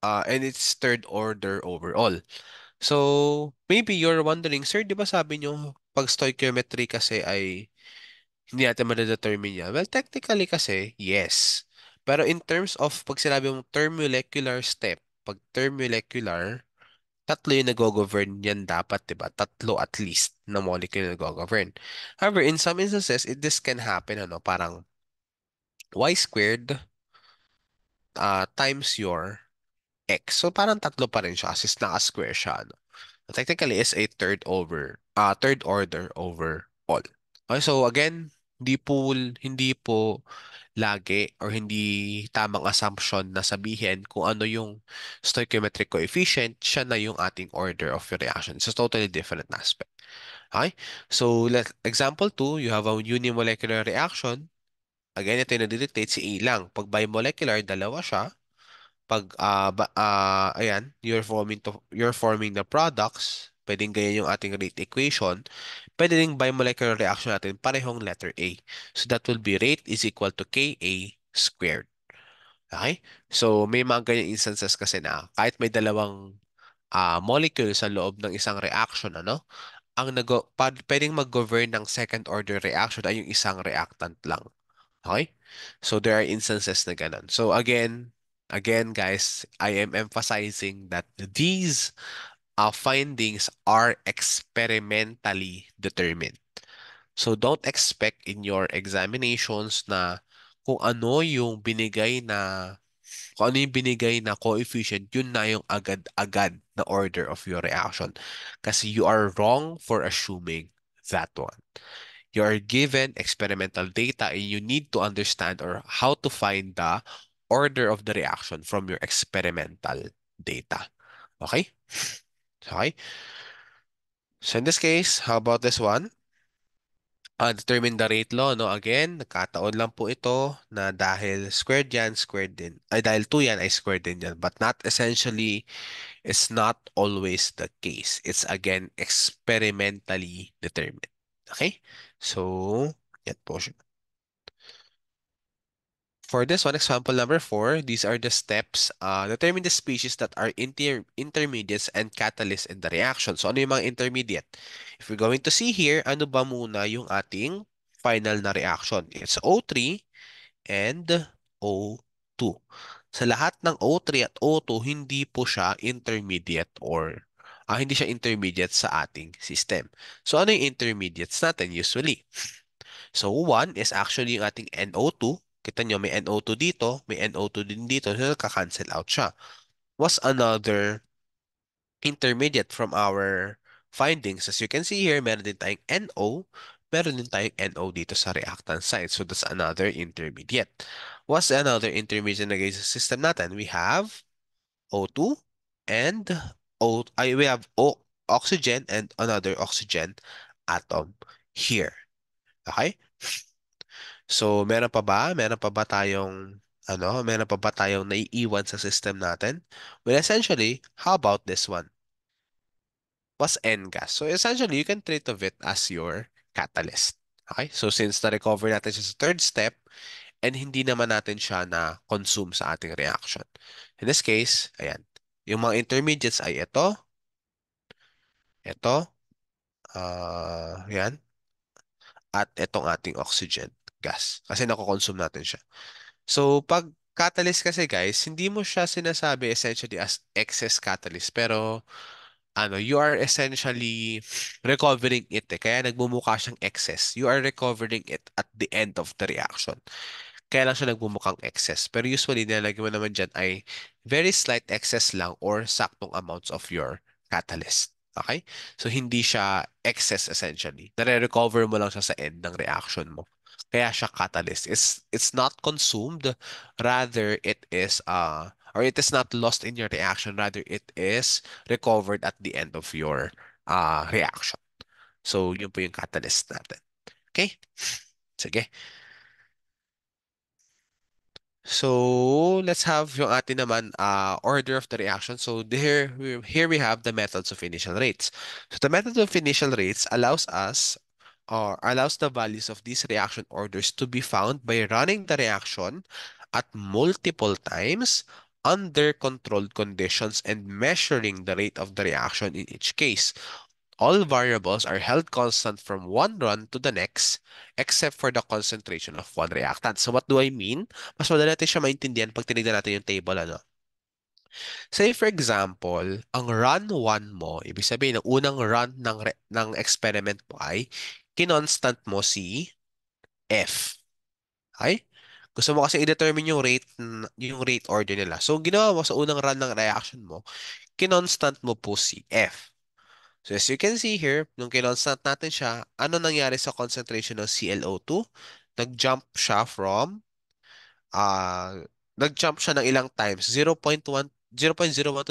and it's third order overall. So, maybe you're wondering, sir, di ba sabi nyo, pag stoichiometry kasi ay hindi natin ma-determine yan? Well, technically kasi, yes. Pero in terms of, pag sinabi mong term molecular step, pag term molecular, tatlo yung nag-govern yan dapat, di ba? Tatlo at least na molecule na nag-govern. However, in some instances, this can happen, ano, parang y squared times your x. So, parang tatlo pa rin siya kasi naka-square siya, ano. Technically is a third order overall. Okay, so again, hindi po lagi or hindi tamang assumption na sabihin kung ano yung stoichiometric coefficient, siya na yung ating order of reaction. It's a totally different aspect. Okay? So, example 2, you have a unimolecular reaction. Again, ito yung nade-dictate si A lang. Pag bimolecular, dalawa siya. Pag ayan, you're forming the products, pwedeng ganyan yung ating rate equation. Pwede ding bimolecular reaction natin parehong letter A. So that will be rate is equal to Ka squared. Okay? So may mga ganyan instances kasi na kahit may dalawang molecule sa loob ng isang reaction, ano? Pwedeng mag-govern ng second order reaction ay yung isang reactant lang. Okay? So there are instances na ganun. So again guys, I am emphasizing that these findings are experimentally determined. So don't expect in your examinations na kung ano yung binigay na kung ano yung binigay na coefficient, yun na yung agad-agad na order of your reaction. Kasi you are wrong for assuming that one. You are given experimental data and you need to understand or how to find the order of the reaction from your experimental data. Okay? Okay? So in this case, how about this one? Determine the rate law, no? Again, nagkataon lang po ito na dahil squared yan, squared din. Ay, dahil 2 yan, ay squared din yan. But not essentially, it's not always the case. It's again, experimentally determined. Okay? So, yan po siya. For this one, example number 4, these are the steps. Determine the species that are intermediates and catalysts in the reaction. So, ano yung mga intermediate? If we're going to see here, ano ba muna yung ating final na reaction? It's O3 and O2. Sa lahat ng O3 at O2, hindi po siya intermediate or hindi siya intermediate sa ating system. So, ano yung intermediates natin usually? So, 1 is actually yung ating NO2. Kita nyo, may NO2 dito, may NO2 din dito. So, kaka-cancel out siya. What's another intermediate from our findings? As you can see here, meron din tayong NO, meron din tayong NO dito sa reactant side. So, that's another intermediate. What's another intermediate na sa system natin? We have O2 and we have oxygen and another oxygen atom here. Okay? So, meron pa ba? Meron pa ba tayong naiiwan sa system natin? Well, essentially, how about this one? What's N-gas? So, essentially, you can treat of it as your catalyst. Okay? So, since na-recover natin siya sa third step, and hindi naman natin siya na-consume sa ating reaction. In this case, ayan. Yung mga intermediates ay ito, yan, at itong ating oxygen gas. Kasi nako-consume natin siya. So, pag catalyst kasi guys, hindi mo siya sinasabi essentially as excess catalyst. Pero, you are essentially recovering it eh. Kaya nagmumukha siyang excess. You are recovering it at the end of the reaction. Kaya lang siya nagmumukhang excess. Pero usually, nilalagay mo naman dyan ay very slight excess lang or saktong amounts of your catalyst. Okay? So, hindi siya excess essentially. Nare-recover mo lang siya sa end ng reaction mo. Kaya siya catalyst. It's not consumed, rather it is or it is not lost in your reaction, rather it is recovered at the end of your reaction. So, yun po yung catalyst natin. Okay? Sige. So, let's have yung atin naman order of the reaction. So, here we have the methods of initial rates. So, the method of initial rates allows us or allows the values of these reaction orders to be found by running the reaction at multiple times under controlled conditions and measuring the rate of the reaction in each case. All variables are held constant from one run to the next except for the concentration of one reactant. So what do I mean? Mas madali natin siya maintindihan pag tinignan natin yung table, ano? Say for example, ang run 1 mo, ibig sabihin, ang unang run ng experiment mo ay kinonstant mo si F. Okay? Gusto mo kasi i-determine yung rate order nila. So, ginawa mo sa unang run ng reaction mo, kinonstant mo po si F. So, as you can see here, nung kinonstant natin siya, ano nangyari sa concentration ng ClO2? Nag-jump siya from, ah, nag-jump siya ng ilang times? 0.01 to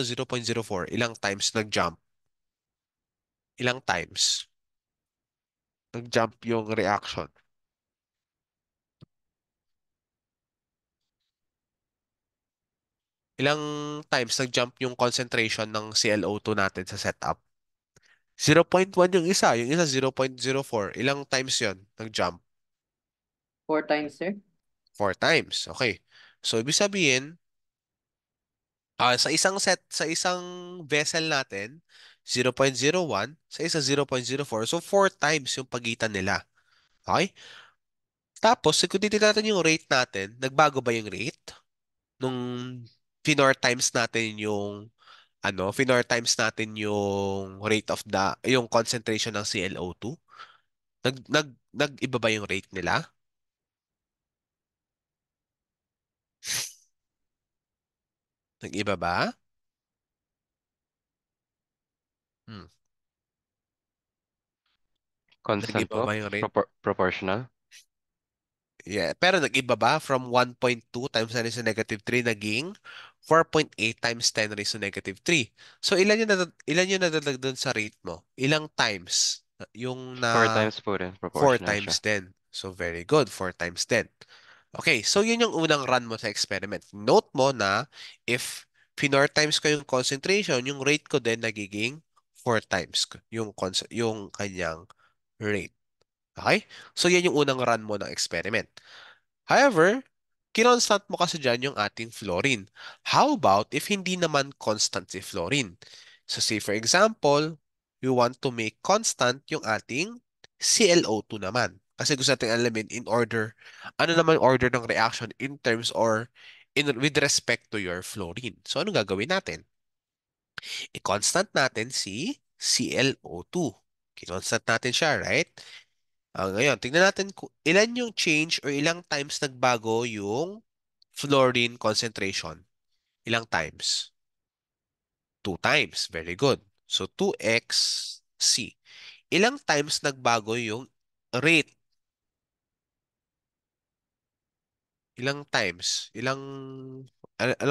0.04. Ilang times nag-jump? Ilang times nag-jump yung reaction? Ilang times nag-jump yung concentration ng ClO2 natin sa setup? 0.1 yung isa 0.04. Ilang times yon nag-jump? 4 times, sir. 4 times. Okay. So, ibig sabihin, sa isang vessel natin, 0.01, sa isa 0.04. So, 4 times yung pagitan nila. Okay? Tapos, kung titignan natin yung rate natin, nagbago ba yung rate? Nung finor times natin yung finor times natin yung rate of yung concentration ng ClO2, nag-iba ba yung rate nila? Nag-iba ba? Hmm. Constant Nag-iba po? ba yung rate? Proportional? Yeah. Pero nag-iba ba from 1.2 times 10 raised to negative 3 naging 4.8 times 10 raised to negative 3. So, ilan yung nadagdag dun sa rate mo? Ilang times? Yung Four na times po rin. 4 Proportional siya. times 10. So, very good. 4 times 10. Okay, so yun yung unang run mo sa experiment. Note mo na if finor times ko yung concentration, yung rate ko din nagiging 4 times yung kanyang rate. Okay? So, yan yung unang run mo ng experiment. However, kinonstant mo kasi dyan yung ating fluorine. How about if hindi naman constant si fluorine? So, say for example, we want to make constant yung ating ClO2 naman. Kasi gusto natin alamin in order, ano naman order ng reaction in terms or with respect to your fluorine. So, ano gagawin natin? I-constant natin si ClO2. Kinonstant natin siya, right? Ngayon, tingnan natin ilan yung change or ilang times nagbago yung fluorine concentration. Ilang times? 2 times. Very good. So, 2x C. Ilang times nagbago yung rate? Ilang times? Ilang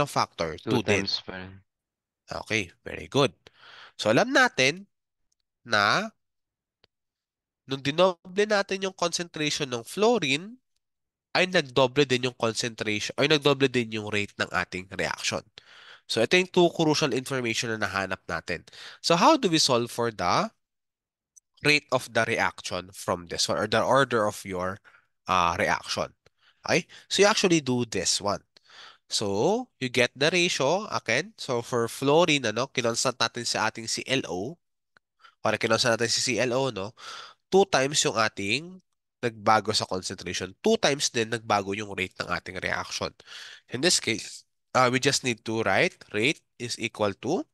factor? Two 2 din. times pa rin. Okay, very good. So, alam natin na nung dinoble natin yung concentration ng fluorine, ay nagdoble din yung concentration, ay nagdoble din yung rate ng ating reaction. So, ito yung two crucial information na nahanap natin. So, how do we solve for the rate of the reaction from this one or the order of your reaction? Okay? So, you actually do this one. So, you get the ratio, again. So, for fluorine, kinonstant natin sa ating ClO, para kinonstant natin si ClO, no? 2 times yung ating nagbago sa concentration. 2 times din nagbago yung rate ng ating reaction. In this case, we just need to write rate is equal to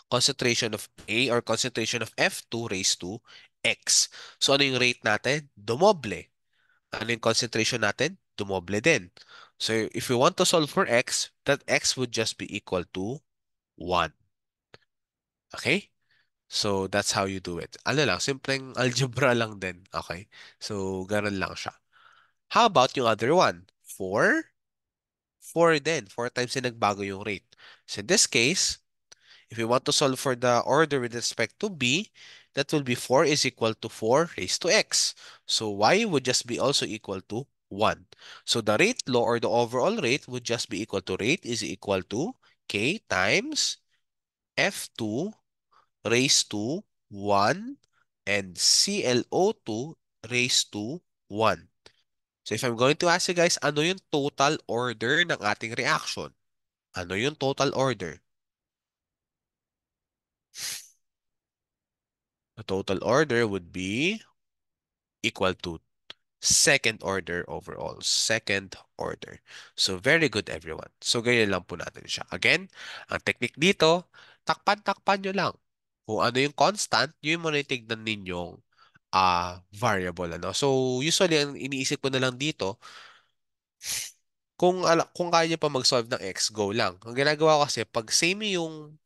concentration of A or concentration of F2 raised to X. So ano yung rate natin? Dumoble. Ano yung concentration natin? Dumoble din. So if we want to solve for X, that X would just be equal to 1. Okay? So, that's how you do it. Ano lang, simpleng algebra lang din. Okay? So, ganun lang siya. How about yung other one? 4? 4 din. 4 times din nagbago yung rate. So, in this case, if we want to solve for the order with respect to B, that will be 4 is equal to 4 raised to X. So, Y would just be also equal to 1. So, the rate law or the overall rate would just be equal to rate is equal to K times F2 raised to 1 and ClO2 raised to 1. So if I'm going to ask you guys, ano yung total order ng ating reaction? Ano yung total order? The total order would be equal to second order overall. Second order. So, very good everyone. So, ganyan lang po natin siya. Again, ang technique dito, takpan-takpan nyo lang. Kung ano yung constant, yun mo na yung tignan ninyong variable. Ano? So, usually, ang iniisip ko na lang dito, kung kaya nyo pa mag-solve ng x, go lang. Ang ginagawa ko kasi, pag same yung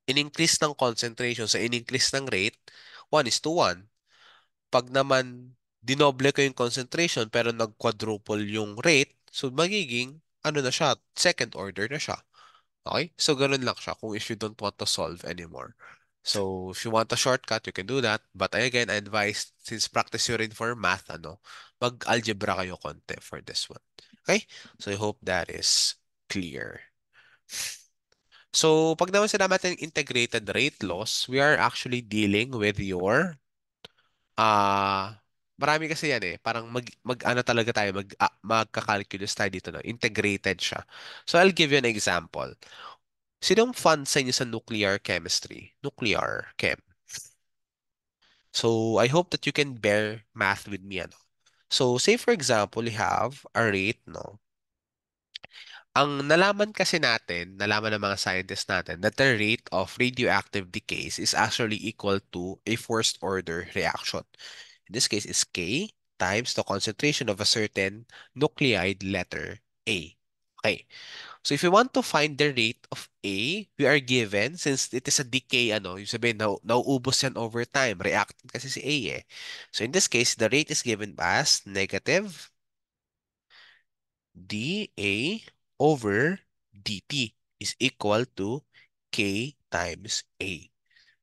in-increase ng concentration sa in-increase ng rate, 1:1. Pag naman dinoble ko yung concentration pero nag-quadruple yung rate, so magiging ano na siya, second order na siya. Okay? So ganun lang siya kung if you don't want to solve anymore. So if you want a shortcut, you can do that. But again, I advise, since practice yun rin for math, mag-algebra kayo konti for this one. Okay? So I hope that is clear. So pag naman sinabi natin integrated rate loss, we are actually dealing with your marami kasi yan eh. Parang ano talaga tayo, magka-calculus tayo dito na. Integrated siya. So I'll give you an example. Sinong fun sa inyo sa nuclear chemistry? Nuclear chem. So I hope that you can bear math with me. Ano? So say for example, you have a rate, no? Ang nalaman ng mga scientists natin that the rate of radioactive decays is actually equal to a first order reaction. In this case, is K times the concentration of a certain nuclide letter A. Okay. So if you want to find the rate of A, we are given, since it is a decay, yung sabihin, nauubos yan over time. Reactant kasi si A eh. So in this case, the rate is given as negative dA over dt is equal to K times A.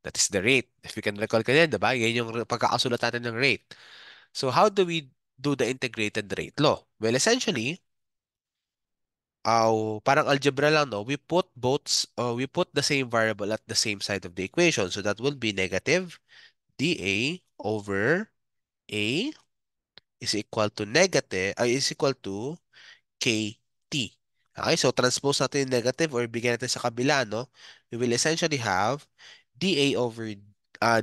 That is the rate. If you can recall kanina, diba? Yan yung pagkakasulat natin ng rate. So how do we do the integrated rate law? Well, essentially, parang algebra lang, no? We put the same variable at the same side of the equation. So that will be negative dA over A is equal to KT. Okay, so transpose natin yung negative or bigyan natin sa kabila, no? We will essentially have dA over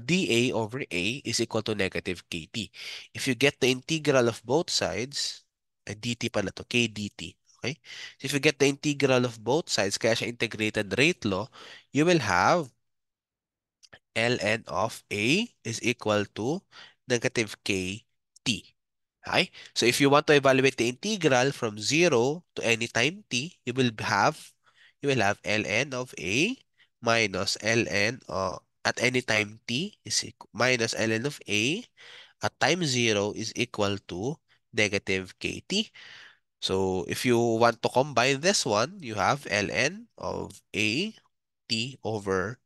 dA over A is equal to negative KT. If you get the integral of both sides, dt pala to, KDT. Okay? So if you get the integral of both sides, kaya siya integrated rate law, you will have ln of A is equal to negative KT. Okay? So if you want to evaluate the integral from 0 to any time t, you will have ln of A minus ln at any time t minus ln of A at time 0 is equal to negative kt. So if you want to combine this one, you have ln of A t over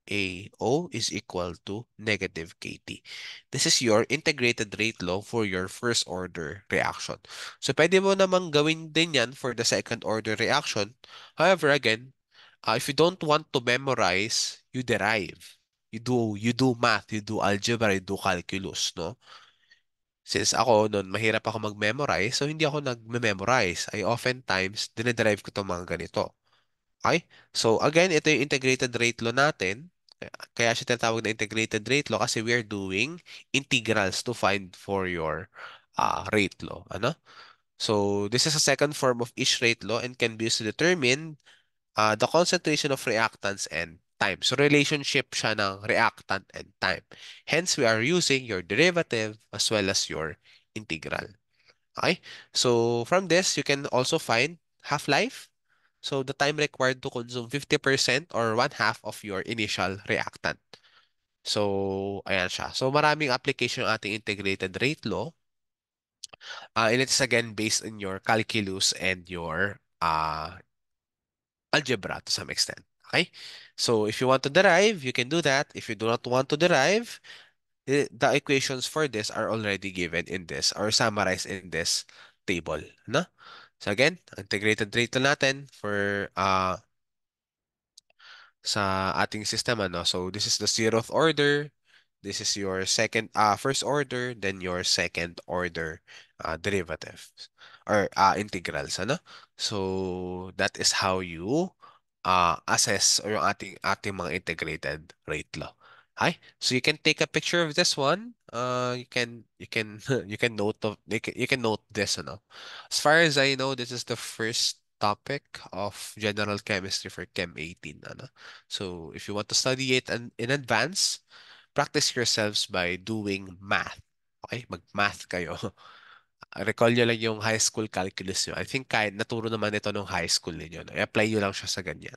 AO is equal to negative KT. This is your integrated rate law for your first order reaction. So pwede mo namang gawin din yan for the second order reaction. However, again, if you don't want to memorize, you derive. You do math, you do algebra, you do calculus, no? Since ako noon, mahirap ako mag-memorize, so hindi ako nag-memorize. I oftentimes, dinederive ko itong mga ganito. Okay? So again, ito yung integrated rate law natin. Kaya siya tinatawag na integrated rate law kasi we are doing integrals to find for your rate law. Ano? So this is a second form of each rate law and can be used to determine the concentration of reactants and time. So relationship siya ng reactant and time. Hence, we are using your derivative as well as your integral. Okay? So from this, you can also find half-life. So the time required to consume 50% or one half of your initial reactant. So, ayan siya. So maraming application ang ating integrated rate law. And it's again based on your calculus and your algebra to some extent. Okay? So if you want to derive, you can do that. If you do not want to derive, the equations for this are already given in this or summarized in this table. No? So again, integrated rate lang natin for sa ating sistema, no? So this is the zeroth order. This is your first order, then your second order derivatives or integrals, ano? So that is how you assess or yung ating mga integrated rate law. Okay? So you can take a picture of this one. You can you can note this, ano? As far as I know, this is the first topic of general chemistry for Chem 18, ano? So if you want to study it in advance, practice yourselves by doing math. Okay? Mag-math kayo. Recall nyo lang yung high school calculus nyo. I think kahit naturo naman ito nung high school ninyo. No? I-apply nyo lang siya sa ganyan.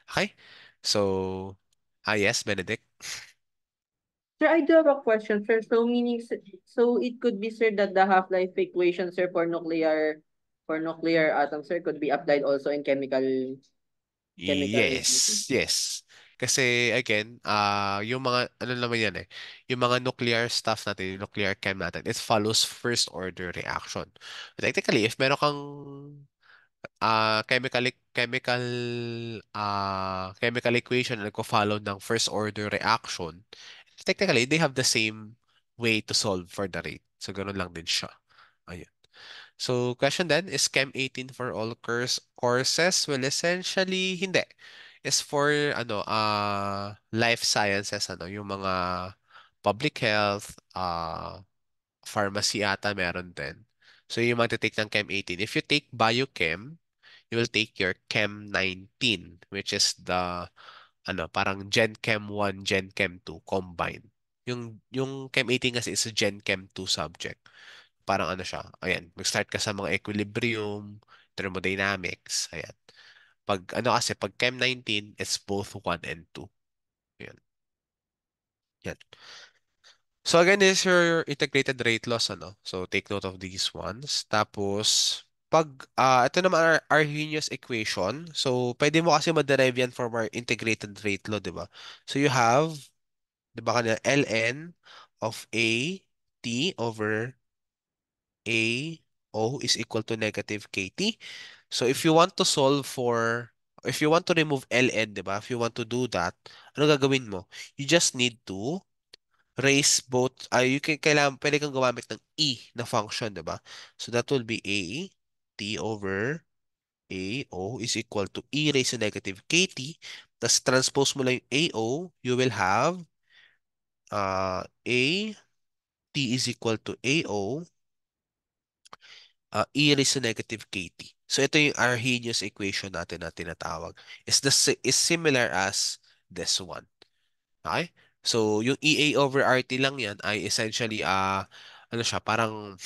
Okay? So, yes, Benedict. Sir, I do have a question, sir. So meaning, so it could be, sir, that the half-life equation, sir, for nuclear atoms, sir, could be applied also in chemical reaction. Yes, yes. Kasi again, yung mga ano naman yan yung mga nuclear stuff natin, yung nuclear chem natin, it follows first order reaction. Technically, if meron kang chemical equation na nagko-follow ng first order reaction, technically they have the same way to solve for the rate. So ganun lang din siya. Ayun. So question then, is Chem 18 for all courses? Well, essentially hindi. Is for life sciences, yung mga public health, pharmacy ata meron din. So yung magte-take ng Chem 18. If you take biochem, you will take your Chem 19, which is the parang Gen Chem 1, Gen Chem 2 combined. Yung Chem 18 kasi is a Gen Chem 2 subject. Parang siya, ayan, mag-start ka sa mga equilibrium, thermodynamics, ayan. Pag Chem 19, it's both 1 and 2. Ayan. Yan. So again, this is your integrated rate loss, ano? So take note of these ones. Tapos, ito naman Arrhenius equation. So, pwede mo kasi ma-derive yan from our integrated rate law, di ba? So you have, di ba kanina, ln of A T over A O is equal to negative KT. So if you want to remove ln, di ba? If you want to do that, ano gagawin mo? You just need to raise both, pwede kang gumamit ng e na function, di ba? So that will be a t over a o is equal to e raised to negative kt. Tapos transpose mo lang yung a o, you will have a t is equal to a o e raised to negative kt. So ito yung Arrhenius equation natin na tinatawag. Is similar as this one. Okay? So, yung EA over RT lang yan ay essentially, parang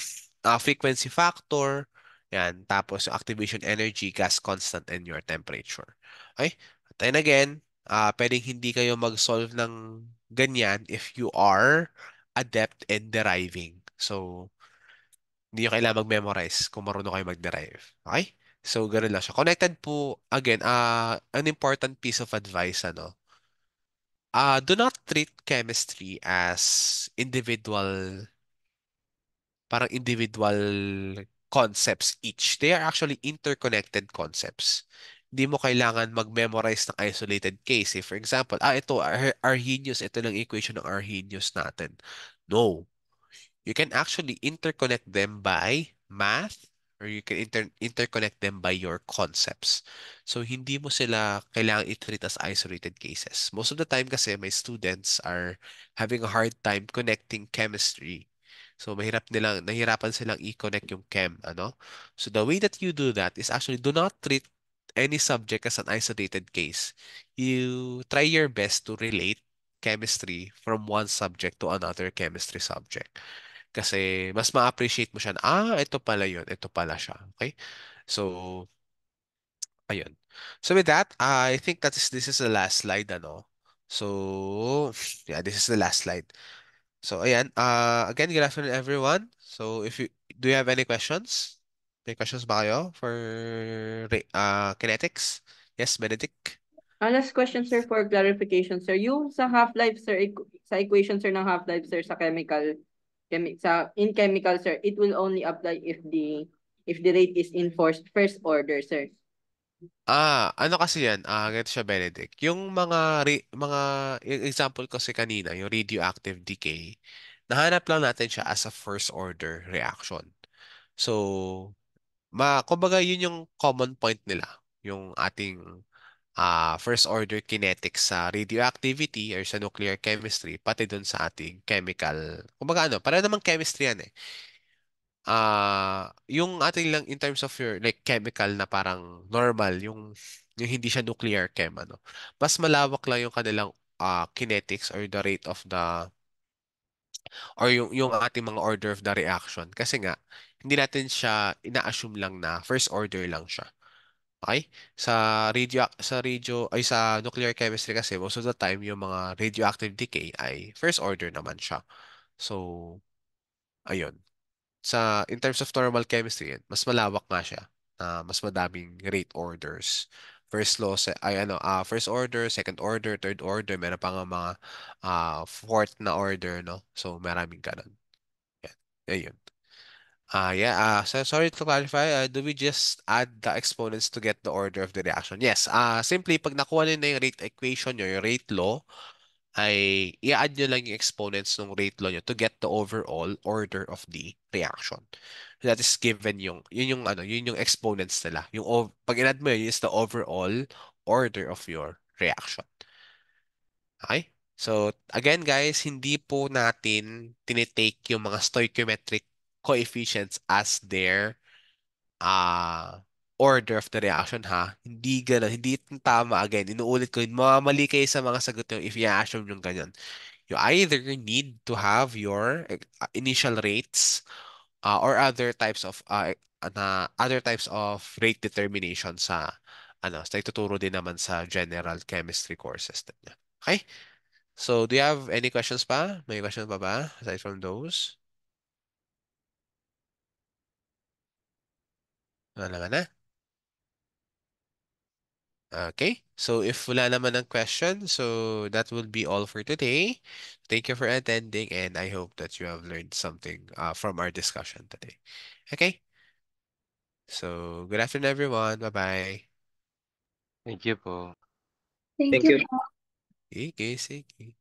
frequency factor, yan, tapos yung activation energy, gas constant, and your temperature. Okay? And again, pwedeng hindi kayo mag-solve ng ganyan if you are adept in deriving. So, hindi nyo kailangan mag-memorize kung marunong kayo mag-derive. Okay? So, ganun lang siya. Connected po, again, an important piece of advice, do not treat chemistry as parang individual concepts each. They are actually interconnected concepts. Hindi mo kailangan mag-memorize ng isolated case. For example, ito, Arrhenius, ito lang equation ng Arrhenius natin. No. You can actually interconnect them by math or you can interconnect them by your concepts. So, hindi mo sila kailangan i-treat as isolated cases. Most of the time kasi my students are having a hard time connecting chemistry. So, nahirapan silang i-connect yung chem, ano? So, the way that you do that is actually do not treat any subject as an isolated case. You try your best to relate chemistry from one subject to another chemistry subject. Kasi mas ma-appreciate mo siya na, ito pala yun, ito pala siya. Okay? So, ayun. So with that, I think this is the last slide, ano? So, yeah, this is the last slide. So, ayan. Again, good afternoon, everyone. So, do you have any questions? May questions ba kayo for kinetics? Yes, Benedict? Last question, sir, for clarification, sir. Yung sa half-life, sir, sa equation, sir, ng half-life, sir, sa in chemical, sir, it will only apply if the rate is in first order, sir. Ano kasi yan, ganito siya, Benedict. Yung example ko kasi kanina, yung radioactive decay, nahanap lang natin siya as a first order reaction. So, kumbaga yun yung common point nila, yung ating first order kinetics sa radioactivity or sa nuclear chemistry, pati dun sa ating chemical. Kumbaga ano, para namang chemistry yan eh. Yung ating lang in terms of your like chemical na parang normal, yung hindi siya nuclear chem, ano. Mas malawak lang yung kanilang kinetics or the rate of the or yung ating mga order of the reaction. Kasi nga, hindi natin siya ina-assume lang na first order lang siya. Okay? Sa nuclear chemistry kasi most of the time yung mga radioactive decay ay first order naman siya. So, ayun. In terms of normal chemistry, mas malawak nga siya. Mas madaming rate orders. First order, second order, third order, meron pa nga mga fourth na order, no? So, maraming ganun. Yan. Ayun. So sorry to clarify, do we just add the exponents to get the order of the reaction? Yes. Simply, pag nakuha nyo na yung rate equation nyo, yung rate law, ay i-add nyo lang yung exponents ng rate law nyo to get the overall order of the reaction. That is given yun yung exponents nila. Pag in-add mo yun is the overall order of your reaction. Okay? So, again guys, hindi po natin tinitake yung mga stoichiometric coefficients as their ah order of the reaction ha. Hindi ganun. Hindi ito tama again. Inuulit ko, mamali kayo sa mga sagot nyo if i-assume yung ganyan. You either need to have your initial rates or other types of rate determination sa ituturo din naman sa general chemistry courses niya. Okay? So, do you have any questions pa? May questions pa ba aside from those? Wala naman na. Okay. So, if wala naman ng question, so that will be all for today. Thank you for attending, and I hope that you have learned something from our discussion today. Okay. So, good afternoon, everyone. Bye-bye. Thank you po. Thank Thank you you. po. Sige, sige.